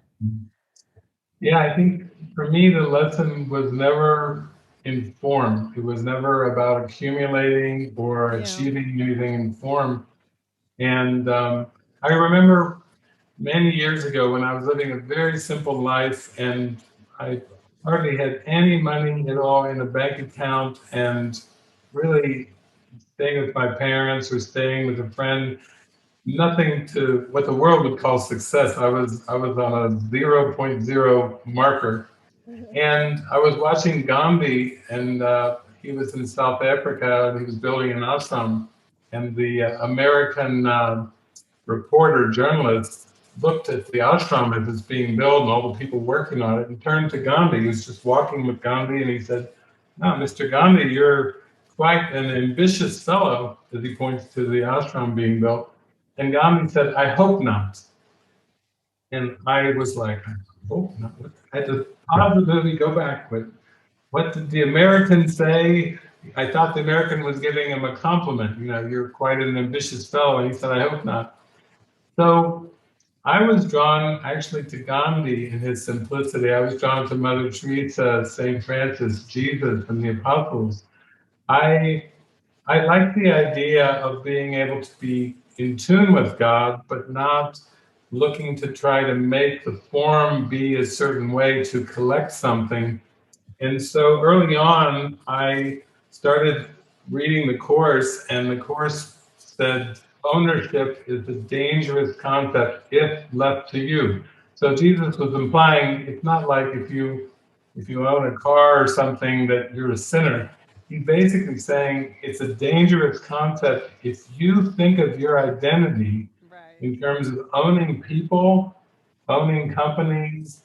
Yeah, I think for me, the lesson was never in form. It was never about accumulating or achieving anything in form. And I remember many years ago when I was living a very simple life and I hardly had any money at all in a bank account and really staying with my parents or staying with a friend, nothing to what the world would call success. I was on a 0.0 marker. And I was watching Gandhi, and he was in South Africa, and he was building an ashram. And the American reporter, journalist, looked at the ashram as it's being built and all the people working on it, and turned to Gandhi. He was just walking with Gandhi, and he said, "No, Mr. Gandhi, you're quite an ambitious fellow, as he points to the ashram being built. And Gandhi said, I hope not. And I was like, I hope not. I had to positively go back with, what did the American say? I thought the American was giving him a compliment. You know, you're quite an ambitious fellow. And he said, I hope not. So I was drawn actually to Gandhi in his simplicity. I was drawn to Mother Teresa, St. Francis, Jesus, and the apostles. I like the idea of being able to be in tune with God, but not looking to try to make the form be a certain way to collect something. And so early on, I started reading the Course, and the Course said ownership is a dangerous concept if left to you. So Jesus was implying it's not like if you own a car or something that you're a sinner. He's basically saying it's a dangerous concept if you think of your identity in terms of owning people, owning companies,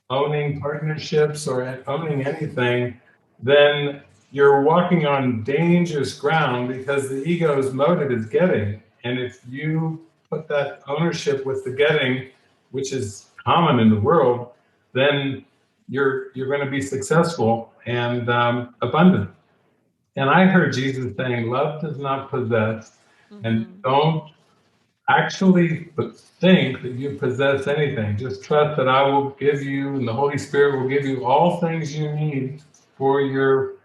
owning partnerships, or owning anything, then you're walking on dangerous ground because the ego's motive is getting. And if you put that ownership with the getting, which is common in the world, then you're going to be successful and abundant. And I heard Jesus saying, love does not possess, and don't actually think that you possess anything. Just trust that I will give you, and the Holy Spirit will give you all things you need for your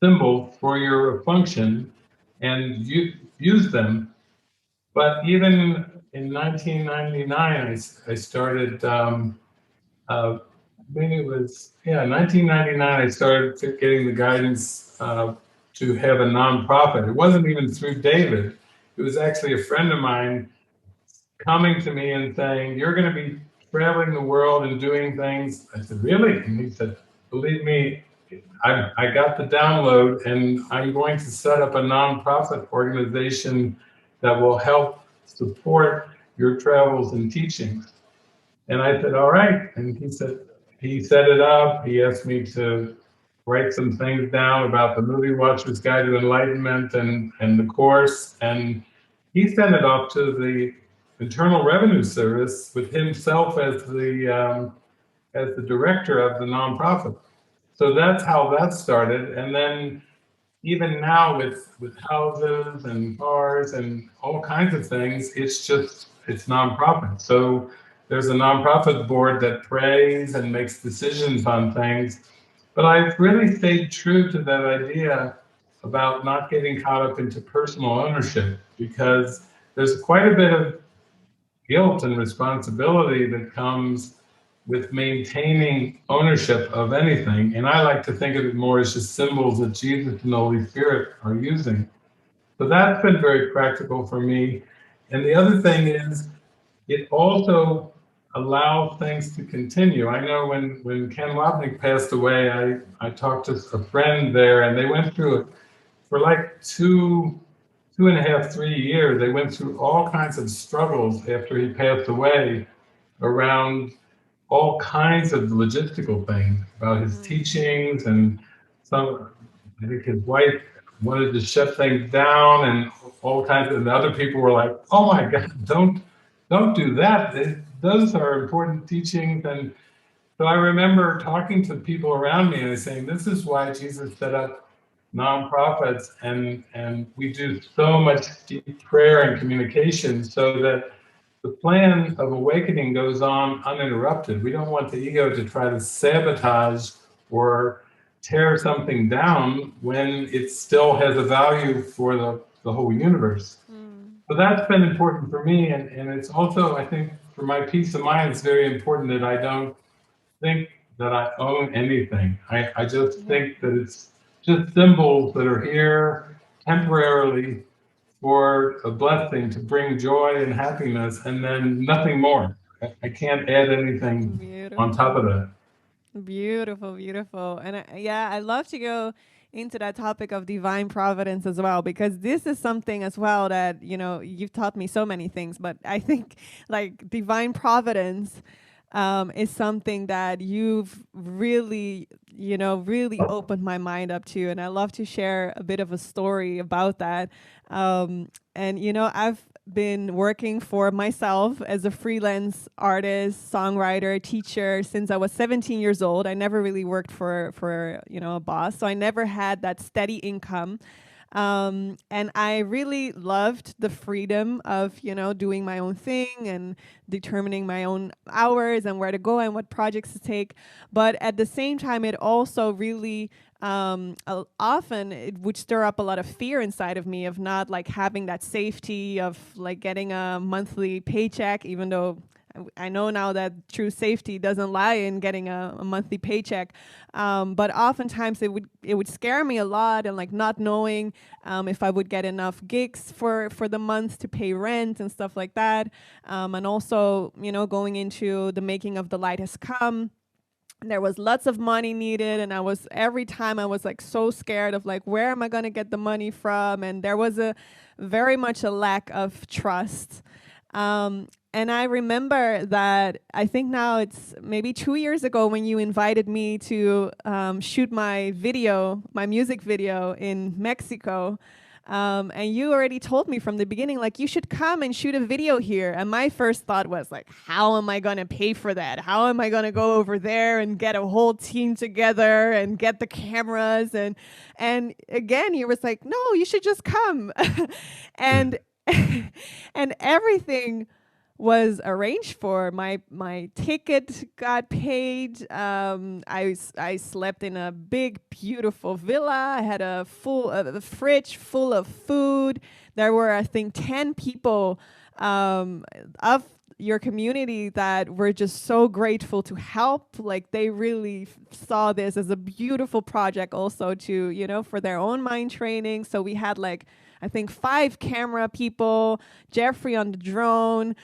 symbol, for your function, and you use them. But even in 1999, I started, maybe it was, 1999, I started getting the guidance to have a nonprofit. It wasn't even through David. It was actually a friend of mine coming to me and saying, you're going to be traveling the world and doing things. I said, really? And he said, believe me, I got the download, and I'm going to set up a nonprofit organization that will help support your travels and teachings. And I said, all right. And he set it up. He asked me to write some things down about the Movie Watcher's Guide to Enlightenment and the Course. And he sent it off to the Internal Revenue Service with himself as the director of the nonprofit. So that's how that started. And then even now with houses and cars and all kinds of things, it's nonprofit. So there's a nonprofit board that prays and makes decisions on things. But I've really stayed true to that idea about not getting caught up into personal ownership, because there's quite a bit of guilt and responsibility that comes with maintaining ownership of anything. And I like to think of it more as just symbols that Jesus and the Holy Spirit are using. So that's been very practical for me. And the other thing is, it also allows things to continue. I know when Ken Wapnick passed away, I talked to a friend there, and they went through it for like 2.5, 3 years. They went through all kinds of struggles after he passed away around all kinds of logistical things about his teachings, and I think his wife wanted to shut things down, and all kinds of, and other people were like, oh my God, don't do that. Those are important teachings. And so I remember talking to people around me and saying, this is why Jesus set up nonprofits, and we do so much deep prayer and communication so that the plan of awakening goes on uninterrupted. We don't want the ego to try to sabotage or tear something down when it still has a value for the whole universe. So that's been important for me, and it's also, I think, for my peace of mind, it's very important that I don't think that I own anything. I just think that it's just symbols that are here temporarily for a blessing to bring joy and happiness, and then nothing more. I can't add anything on top of that. Beautiful, beautiful. And I love to go into that topic of divine providence as well, because this is something as well that, you've taught me so many things, but I think like divine providence is something that you've really really opened my mind up to. And I love to share a bit of a story about that. And, I've been working for myself as a freelance artist, songwriter, teacher since I was 17 years old. I never really worked for a boss. So I never had that steady income. And I really loved the freedom of, doing my own thing and determining my own hours and where to go and what projects to take. But at the same time, it also really often it would stir up a lot of fear inside of me of not like having that safety of like getting a monthly paycheck, even though I know now that true safety doesn't lie in getting a monthly paycheck, but oftentimes it would scare me a lot, and like not knowing if I would get enough gigs for the month to pay rent and stuff like that, and also going into the making of The Light Has Come. There was lots of money needed, and every time I was like so scared of like, where am I going to get the money from? And there was a very much a lack of trust. And I remember that I think now it's maybe 2 years ago when you invited me to shoot my music video in Mexico. And you already told me from the beginning, like, you should come and shoot a video here. And my first thought was like, how am I going to pay for that? How am I going to go over there and get a whole team together and get the cameras? And again, you was like, no, you should just come. and and everything was arranged for. My ticket got paid. I slept in a big, beautiful villa. I had a fridge full of food. There were, I think, 10 people of your community that were just so grateful to help. Like they really saw this as a beautiful project also to, for their own mind training. So we had like, I think 5 camera people, Jeffrey on the drone.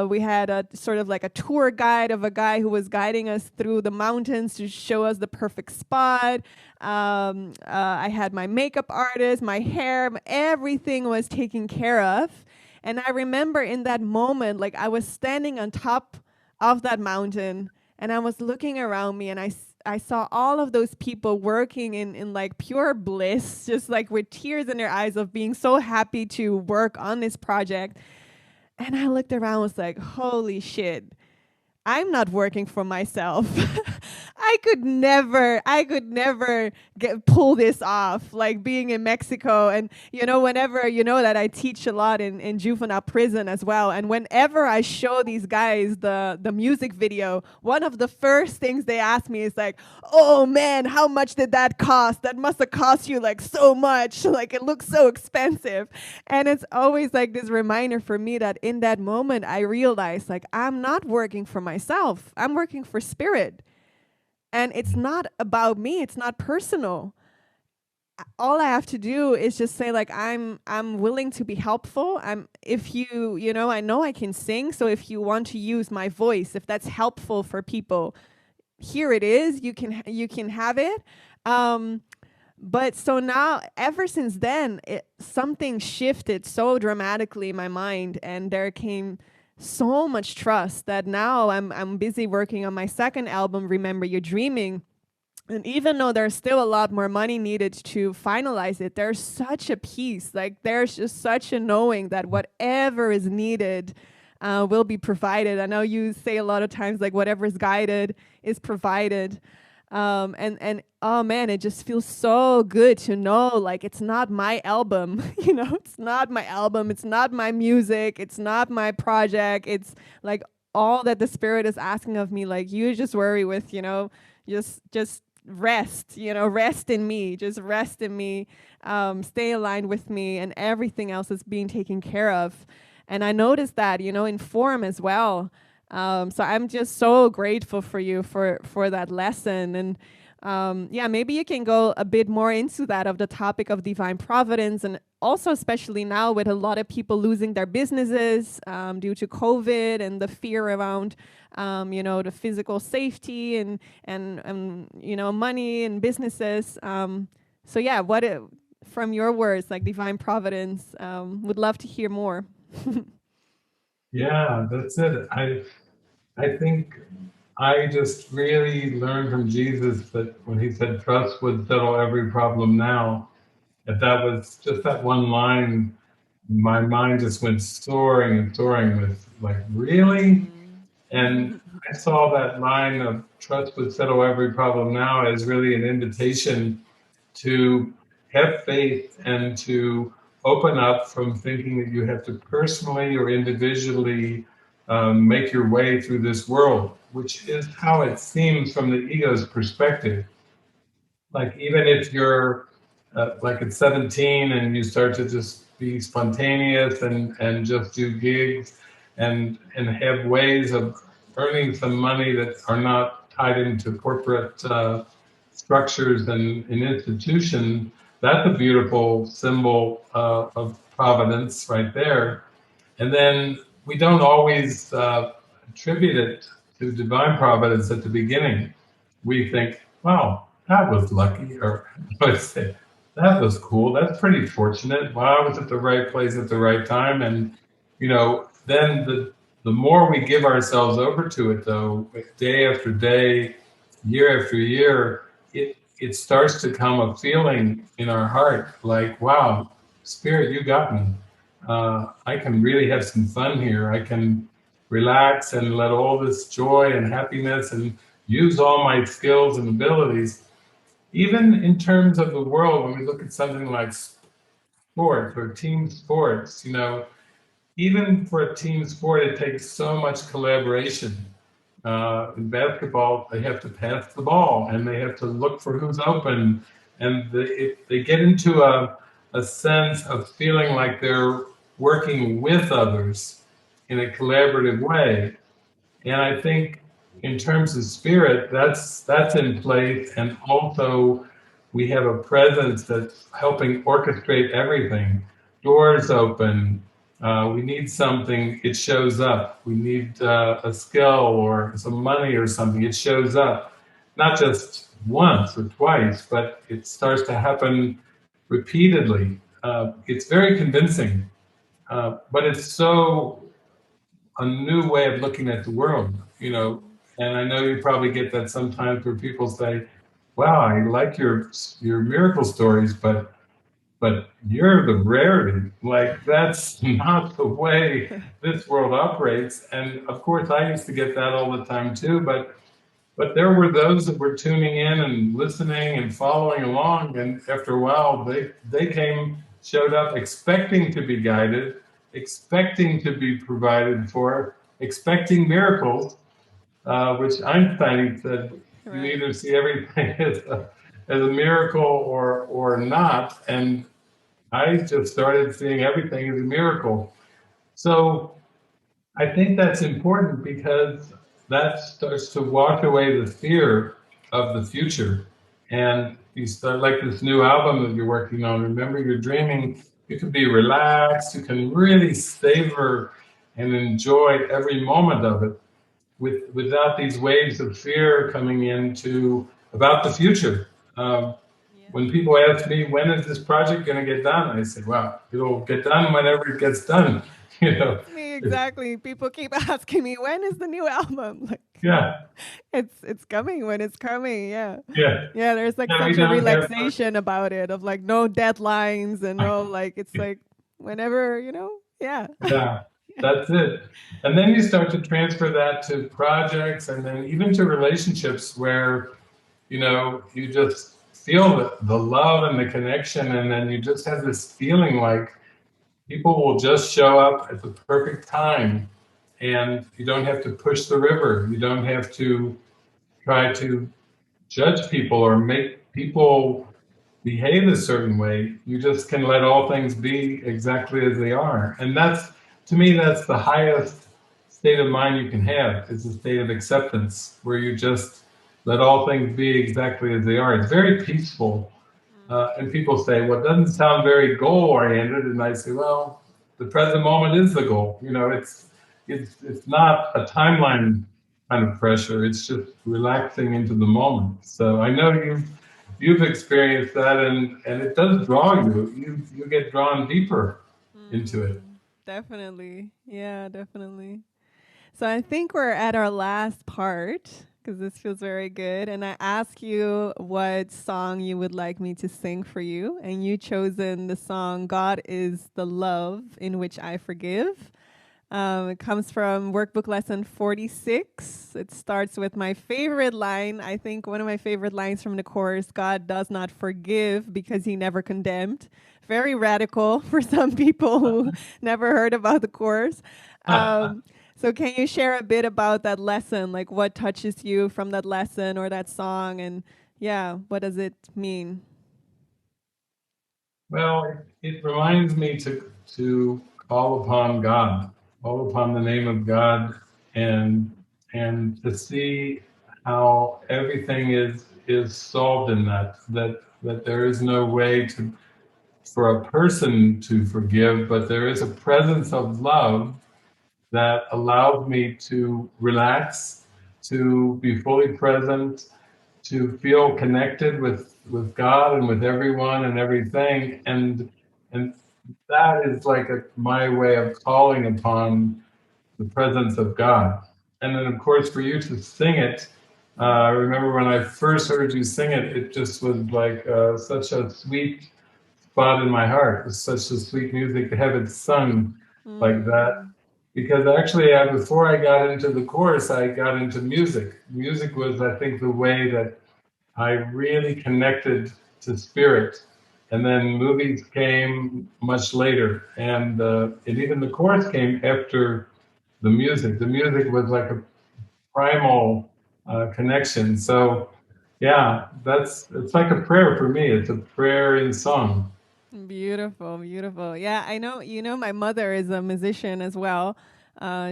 We had a sort of like a tour guide of a guy who was guiding us through the mountains to show us the perfect spot. I had my makeup artist, my hair, everything was taken care of. And I remember in that moment, like I was standing on top of that mountain and I was looking around me, and I saw all of those people working in like pure bliss, just like with tears in their eyes of being so happy to work on this project. And I looked around and was like, holy shit, I'm not working for myself. I could never pull this off, like being in Mexico. And, whenever, that I teach a lot in juvenile prison as well. And whenever I show these guys the music video, one of the first things they ask me is like, oh man, how much did that cost? That must have cost you like so much. Like it looks so expensive. And it's always like this reminder for me that in that moment, I realized like, I'm not working for myself. I'm working for spirit. And it's not about me. It's not personal. All I have to do is just say like, I'm willing to be helpful. If you, I know I can sing. So if you want to use my voice, if that's helpful for people, here it is. You can have it. But so now, ever since then, something shifted so dramatically in my mind, and there came so much trust that now I'm busy working on my second album, Remember You're Dreaming. And even though there's still a lot more money needed to finalize it, there's such a peace. Like there's just such a knowing that whatever is needed will be provided. I know you say a lot of times like whatever is guided is provided. And oh man, it just feels so good to know like it's not my album, it's not my album, it's not my music, it's not my project. It's like all that the spirit is asking of me, like you just worry with, just rest, rest in me, just rest in me, stay aligned with me, and everything else is being taken care of. And I noticed that, in form as well. So I'm just so grateful for you for that lesson. And maybe you can go a bit more into that of the topic of divine providence, and also especially now with a lot of people losing their businesses due to COVID and the fear around, the physical safety and money and businesses. From your words, like divine providence, would love to hear more. Yeah, that's it. I think I just really learned from Jesus that when he said trust would settle every problem now, that was just that one line. My mind just went soaring and soaring with like, really? And I saw that line of trust would settle every problem now as really an invitation to have faith and to open up from thinking that you have to personally or individually make your way through this world, which is how it seems from the ego's perspective. Like, even if you're like at 17 and you start to just be spontaneous and just do gigs and have ways of earning some money that are not tied into corporate structures and institutions, that's a beautiful symbol of providence right there. And then we don't always attribute it to divine providence at the beginning. We think, wow, that was lucky, or I would say, that was cool. That's pretty fortunate. Wow, I was at the right place at the right time. And, then the more we give ourselves over to it, though, day after day, year after year, it starts to come a feeling in our heart like, wow, Spirit, you got me. I can really have some fun here. I can relax and let all this joy and happiness and use all my skills and abilities. Even in terms of the world, when we look at something like sports or team sports, even for a team sport, it takes so much collaboration. In basketball, they have to pass the ball and they have to look for who's open, and they get into a sense of feeling like they're working with others in a collaborative way. And I think in terms of spirit, that's in place, and also we have a presence that's helping orchestrate everything. Doors open. We need something, it shows up. We need a skill or some money or something, it shows up. Not just once or twice, but it starts to happen repeatedly. It's very convincing, but it's so a new way of looking at the world. And I know you probably get that sometimes where people say, "Wow, I like your miracle stories, but you're the rarity. Like, that's not the way this world operates." And of course, I used to get that all the time too. But there were those that were tuning in and listening and following along, and after a while, they showed up expecting to be guided, expecting to be provided for, expecting miracles, which Einstein said, you Right. either see everything as a miracle or not. And I just started seeing everything as a miracle. So I think that's important because that starts to wash away the fear of the future. And you start, like this new album that you're working on, remember you're dreaming, you can be relaxed, you can really savor and enjoy every moment of it without these waves of fear coming into about the future. Yeah. When people ask me, when is this project going to get done? I say, well, it'll get done whenever it gets done. You know, That's me exactly. People keep asking me, when is the new album? Like, yeah, it's coming when it's coming. Yeah. yeah. Yeah, there's like Yeah, we such a don't have relaxation about it, of like no deadlines and no, like, it's like whenever, yeah. yeah, that's it. And then you start to transfer that to projects and then even to relationships where, you just feel the love and the connection. And then you just have this feeling like people will just show up at the perfect time. And you don't have to push the river. You don't have to try to judge people or make people behave a certain way. You just can let all things be exactly as they are. And to me, that's the highest state of mind you can have. It's a state of acceptance where you just let all things be exactly as they are. It's very peaceful. And people say, well, it doesn't sound very goal oriented. And I say, well, the present moment is the goal. It's not a timeline kind of pressure. It's just relaxing into the moment. So I know you've experienced that, and it does draw you. You get drawn deeper into it. Definitely. Yeah, definitely. So I think we're at our last part because this feels very good. And I ask you what song you would like me to sing for you. And you chosen the song God is the Love in Which I Forgive. It comes from workbook lesson 46. It starts with my favorite line. I think one of my favorite lines from the course: God does not forgive because he never condemned. Very radical for some people who never heard about the course. So can you share a bit about that lesson? Like what touches you from that lesson or that song? And yeah, what does it mean? Well, it reminds me to call upon God, call upon the name of God, and to see how everything is solved in that there is no way for a person to forgive, but there is a presence of love that allows me to relax, to be fully present, to feel connected with God and with everyone and everything, and that is like my way of calling upon the presence of God. And then, of course, for you to sing it, I remember when I first heard you sing it, it just was like such a sweet spot in my heart. It was such a sweet music to have it sung like that. Because actually, before I got into the course, I got into music. Music was, I think, the way that I really connected to spirit. And then movies came much later. And even the course came after the music. The music was like a primal connection. So, yeah, it's like a prayer for me. It's a prayer in song. Beautiful, beautiful. Yeah, I know, my mother is a musician as well.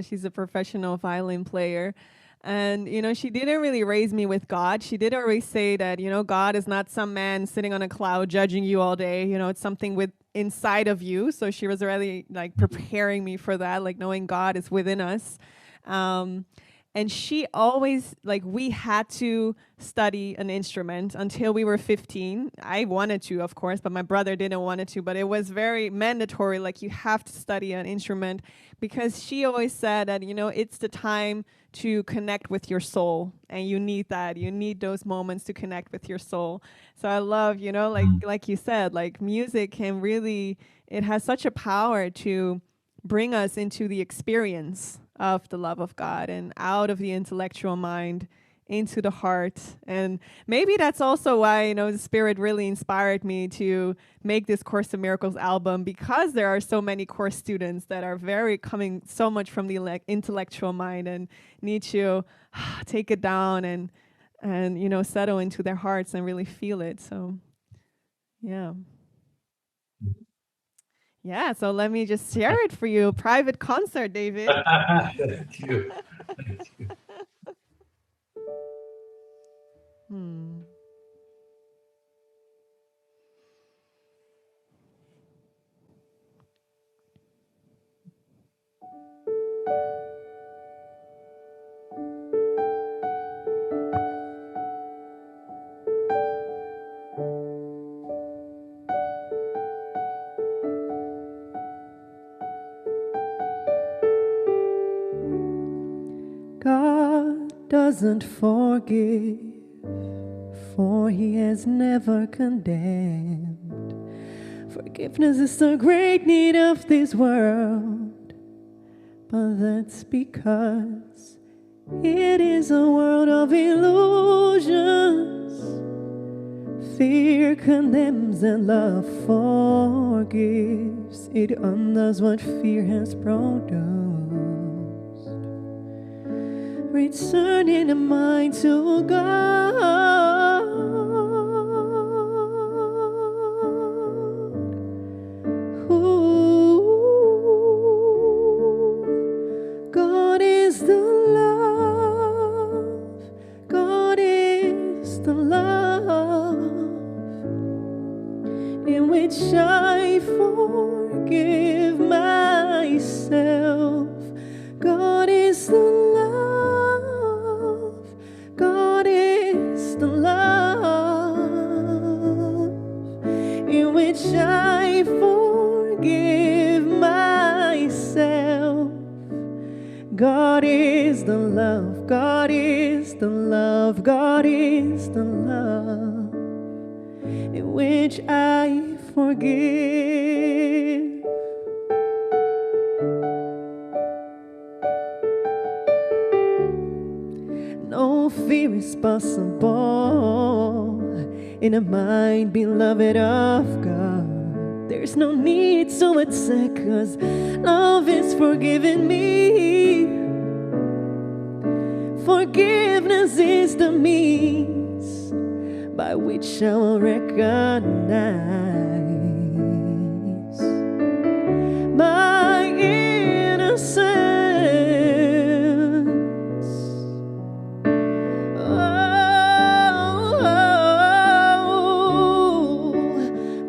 She's a professional violin player. And, she didn't really raise me with God. She did always say that, God is not some man sitting on a cloud judging you all day. It's something with inside of you. So she was really like preparing me for that, like knowing God is within us. And she always, like, we had to study an instrument until we were 15. I wanted to, of course, but my brother didn't want it to. But it was very mandatory, like, you have to study an instrument, because she always said that, it's the time to connect with your soul. And you need that. You need those moments to connect with your soul. So I love, like you said, like, music can really, it has such a power to bring us into the experience of the love of God and out of the intellectual mind into the heart. And maybe that's also why, the Spirit really inspired me to make this Course in Miracles album, because there are so many course students that are very coming so much from the intellectual mind and need to take it down and settle into their hearts and really feel it. So, yeah. Yeah, so let me just share it for you. Private concert, David. Thank you. Thank you. God doesn't forgive, for he has never condemned. Forgiveness is the great need of this world, but that's because it is a world of illusions. Fear condemns and love forgives. It undoes what fear has produced. Returning the mind to God. Ooh, God is the love. God is the love in which I forgive myself. God is the love. God is the love in which I forgive myself. God is love, God is the love, God is the love in which I forgive. No fear is possible in a mind beloved of God. There's no need to attack, 'cause love is forgiving me. Forgiveness is the means by which I will recognize my innocence.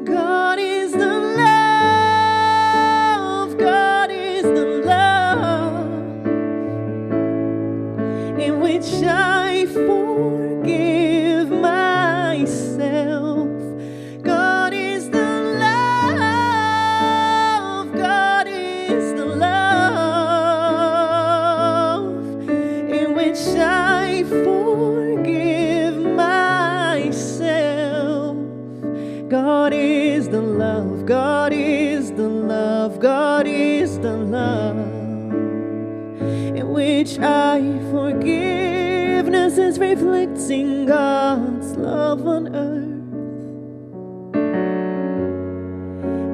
God is the love, God is the love in which I forgive myself. God is the love, God is the love in which I forgive myself. God is the love, God is the love, God is the love in which I forgiveness is reflecting God's love on earth.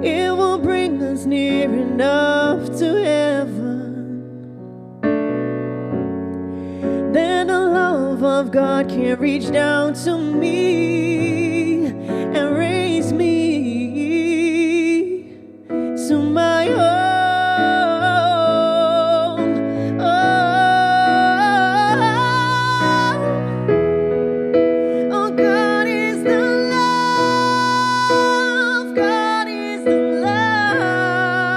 It will bring us near enough to heaven. Then the love of God can reach down to me and raise me to my home. Oh, God is the love, God is the love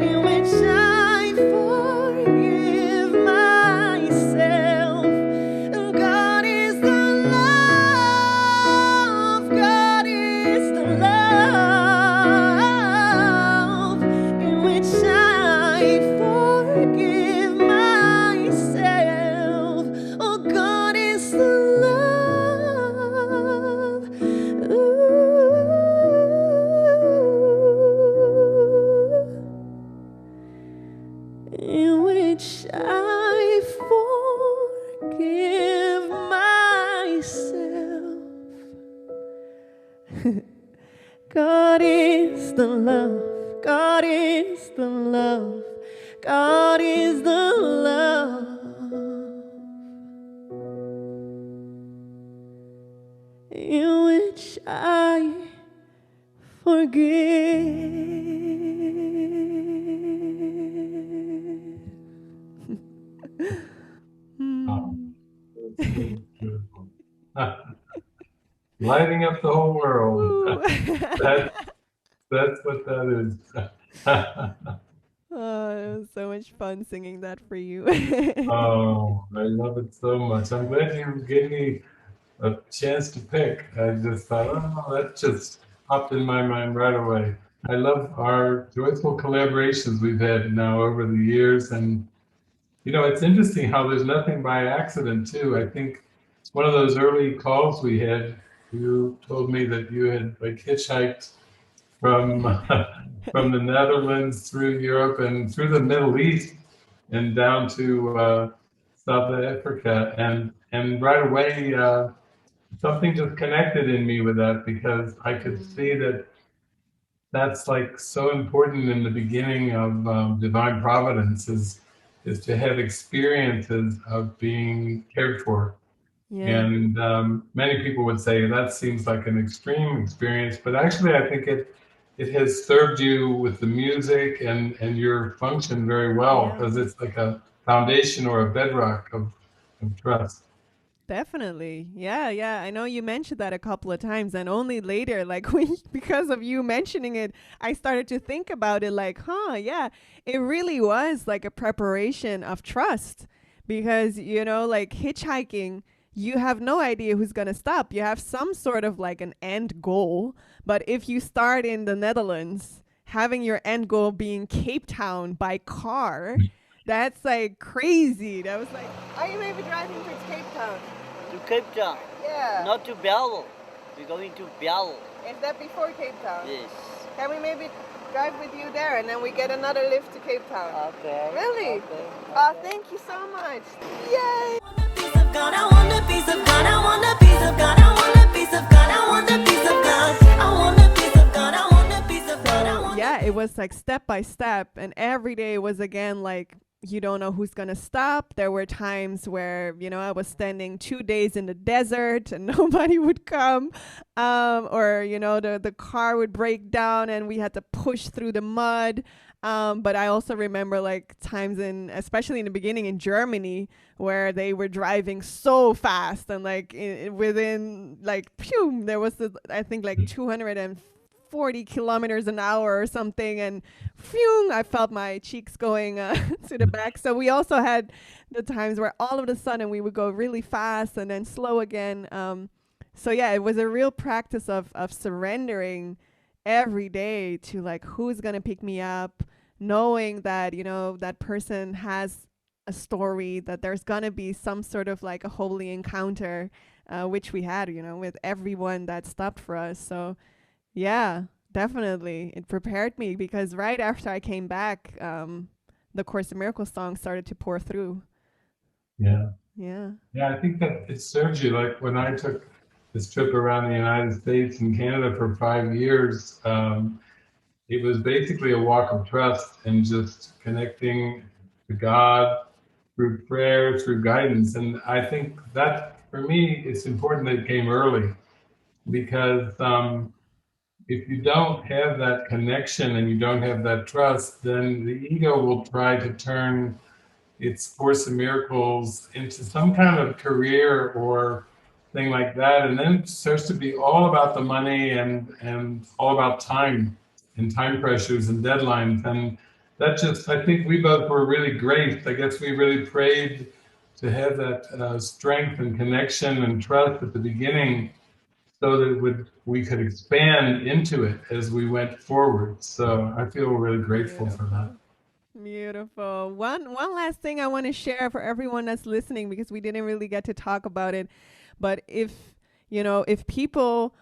in which I forgive myself. God is the love, God is the love in which I forgive myself. Oh, God is the love. In which I forgive myself. God is the love, God is the love, God is the love in which I forgive. That's so beautiful. Lighting up the whole world. Ooh. That's what that is. Oh, it was so much fun singing that for you. Oh, I love it so much. I'm glad you gave me a chance to pick. I just thought, oh, that just popped in my mind right away. I love our joyful collaborations we've had now over the years. And, you know, it's interesting how there's nothing by accident, too. I think one of those early calls we had, you told me that you had like hitchhiked from from the Netherlands through Europe and through the Middle East and down to South Africa, and right away something just connected in me with that, because I could see that that's like so important in the beginning of divine providence, is to have experiences of being cared for. Yeah, And many people would say that seems like an extreme experience, but actually I think it has served you with the music and your function very well, yeah. because it's like a foundation or a bedrock of trust. Definitely. Yeah, yeah. I know you mentioned that a couple of times, and only later, like when, because of you mentioning it, I started to think about it like, yeah, it really was like a preparation of trust. Because, like hitchhiking, you have no idea who's going to stop. You have some sort of like an end goal. But if you start in the Netherlands, having your end goal being Cape Town by car, That's like crazy. That was like, are you maybe driving towards Cape Town? To Cape Town. Yeah. Not to Belleville. We're going to Belleville. Is that before Cape Town? Yes. Can we maybe drive with you there and then we get another lift to Cape Town? Okay. Really? Okay. Oh, thank you so much. Yay! I want a piece of God, I want a piece of God, I want a piece of God, I want a piece of God, I want a piece of God, I want a piece of God, I want. Yeah, it was like step by step, and every day was again like you don't know who's gonna stop. There were times where I was standing 2 days in the desert and nobody would come, or the car would break down and we had to push through the mud. But I also remember like times especially in the beginning in Germany, where they were driving so fast and like within like there was I think like 240 kilometers an hour or something, and I felt my cheeks going to the back. So we also had the times where all of a sudden we would go really fast and then slow again. So yeah, it was a real practice of surrendering every day to like who's gonna pick me up, knowing that that person has a story, that there's gonna be some sort of like a holy encounter, which we had with everyone that stopped for us. So yeah, definitely it prepared me, because right after I came back, the Course in Miracles song started to pour through. Yeah. Yeah. I think that it serves you. Like when I took this trip around the United States and Canada for 5 years, it was basically a walk of trust and just connecting to God through prayer, through guidance. And I think that for me, it's important that it came early, because if you don't have that connection and you don't have that trust, then the ego will try to turn its Course in Miracles into some kind of career or thing like that, and then it starts to be all about the money and all about time and time pressures and deadlines. And that just, I think we both were really great. I guess we really prayed to have that strength and connection and trust at the beginning, so that we could expand into it as we went forward. So I feel really grateful for that. Beautiful. One last thing I want to share for everyone that's listening, because we didn't really get to talk about it. But if people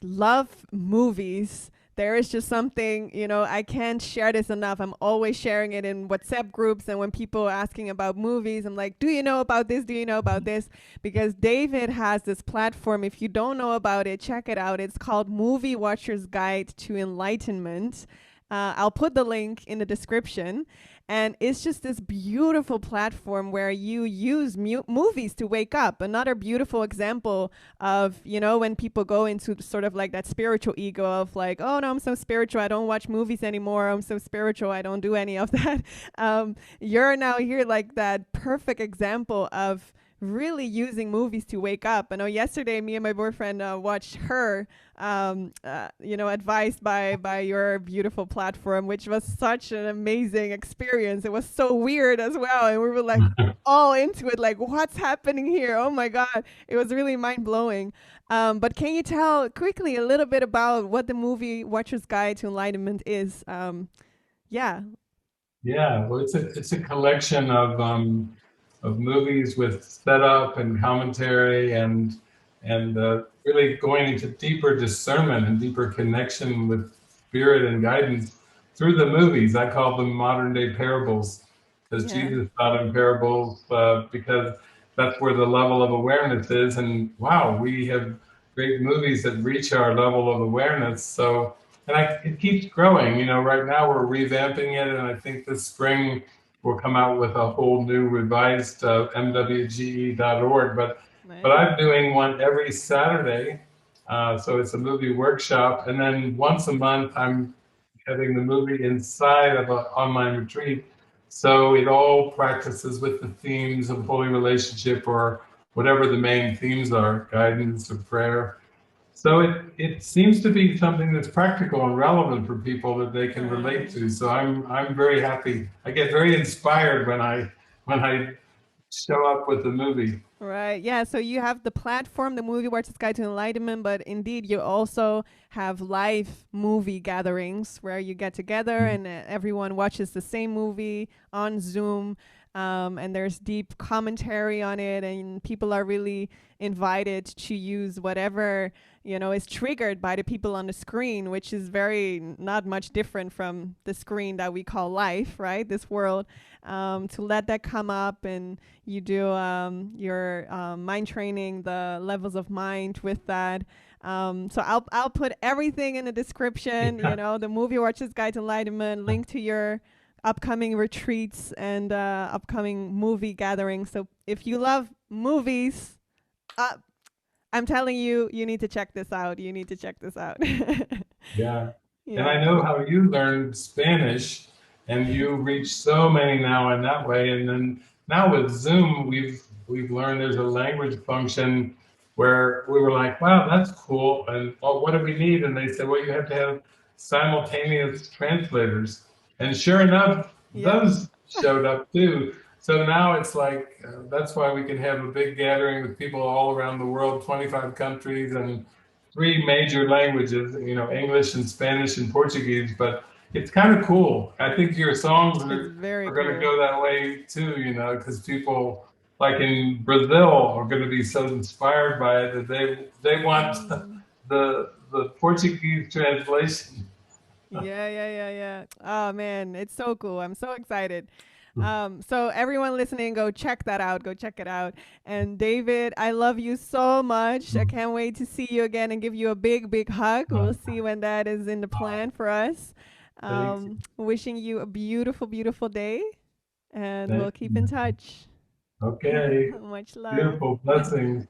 love movies, there is just something, I can't share this enough. I'm always sharing it in WhatsApp groups. And when people are asking about movies, I'm like, do you know about this? Do you know about this? Because David has this platform. If you don't know about it, check it out. It's called Movie Watcher's Guide to Enlightenment. I'll put the link in the description. And it's just this beautiful platform where you use movies to wake up. Another beautiful example of, when people go into sort of like that spiritual ego of like, oh no, I'm so spiritual, I don't watch movies anymore. I'm so spiritual, I don't do any of that. You're now here like that perfect example of really using movies to wake up. I know yesterday me and my boyfriend watched Her, advised by your beautiful platform, which was such an amazing experience. It was so weird as well, and we were like all into it, like what's happening here? Oh my God, it was really mind-blowing. But can you tell quickly a little bit about what the Movie Watcher's Guide to Enlightenment is? Well, it's a collection of movies with setup and commentary and really going into deeper discernment and deeper connection with spirit and guidance through the movies. I call them modern day parables, because Jesus taught in parables, because that's where the level of awareness is. And wow, we have great movies that reach our level of awareness. So, it keeps growing. Right now we're revamping it, and I think this spring we'll come out with a whole new revised mwge.org. But I'm doing one every Saturday. So it's a movie workshop. And then once a month, I'm having the movie inside of an online retreat. So it all practices with the themes of holy relationship, or whatever the main themes are, guidance or prayer. So it seems to be something that's practical and relevant for people that they can relate to. So I'm very happy. I get very inspired when I show up with the movie. Right. Yeah. So you have the platform, the Movie Watchers Guide to Enlightenment, but indeed you also have live movie gatherings where you get together and everyone watches the same movie on Zoom. And there's deep commentary on it, and people are really invited to use whatever is triggered by the people on the screen, which is very not much different from the screen that we call life, right? This world, to let that come up, and you do your mind training, the levels of mind with that. So I'll put everything in the description. The Movie Watchers Guide to Enlightenment, link to your upcoming retreats and upcoming movie gatherings. So if you love movies, I'm telling you, you need to check this out. You need to check this out. Yeah. Yeah. And I know how you learned Spanish, and you reach so many now in that way. And then now with Zoom, we've learned there's a language function where we were like, wow, that's cool. And what do we need? And they said, well, you have to have simultaneous translators. And sure enough, those showed up too. So now it's like, that's why we can have a big gathering with people all around the world, 25 countries and 3 major languages, English and Spanish and Portuguese. But it's kind of cool. I think your songs are going to go that way too, because people like in Brazil are going to be so inspired by it that they want the Portuguese translation. Yeah. Oh man, it's so cool. I'm so excited. So everyone listening, go check that out. Go check it out. And David, I love you so much. I can't wait to see you again and give you a big, big hug. We'll see when that is in the plan for us. Wishing you a beautiful, beautiful day, and we'll keep in touch. Okay. Much love. Beautiful. Blessings.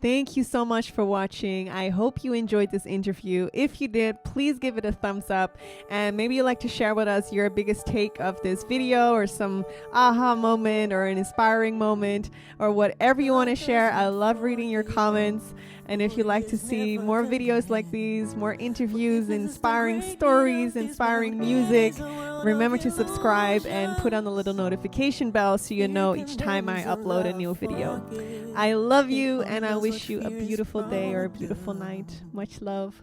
Thank you so much for watching. I hope you enjoyed this interview. If you did, please give it a thumbs up, and maybe you'd like to share with us your biggest take of this video, or some aha moment, or an inspiring moment, or whatever you want to share. I love reading your comments. And if you'd like to see more videos like these, more interviews, inspiring stories, inspiring music, remember to subscribe and put on the little notification bell so you know each time I upload a new video. I love you, and I wish you a beautiful day or a beautiful night. Much love.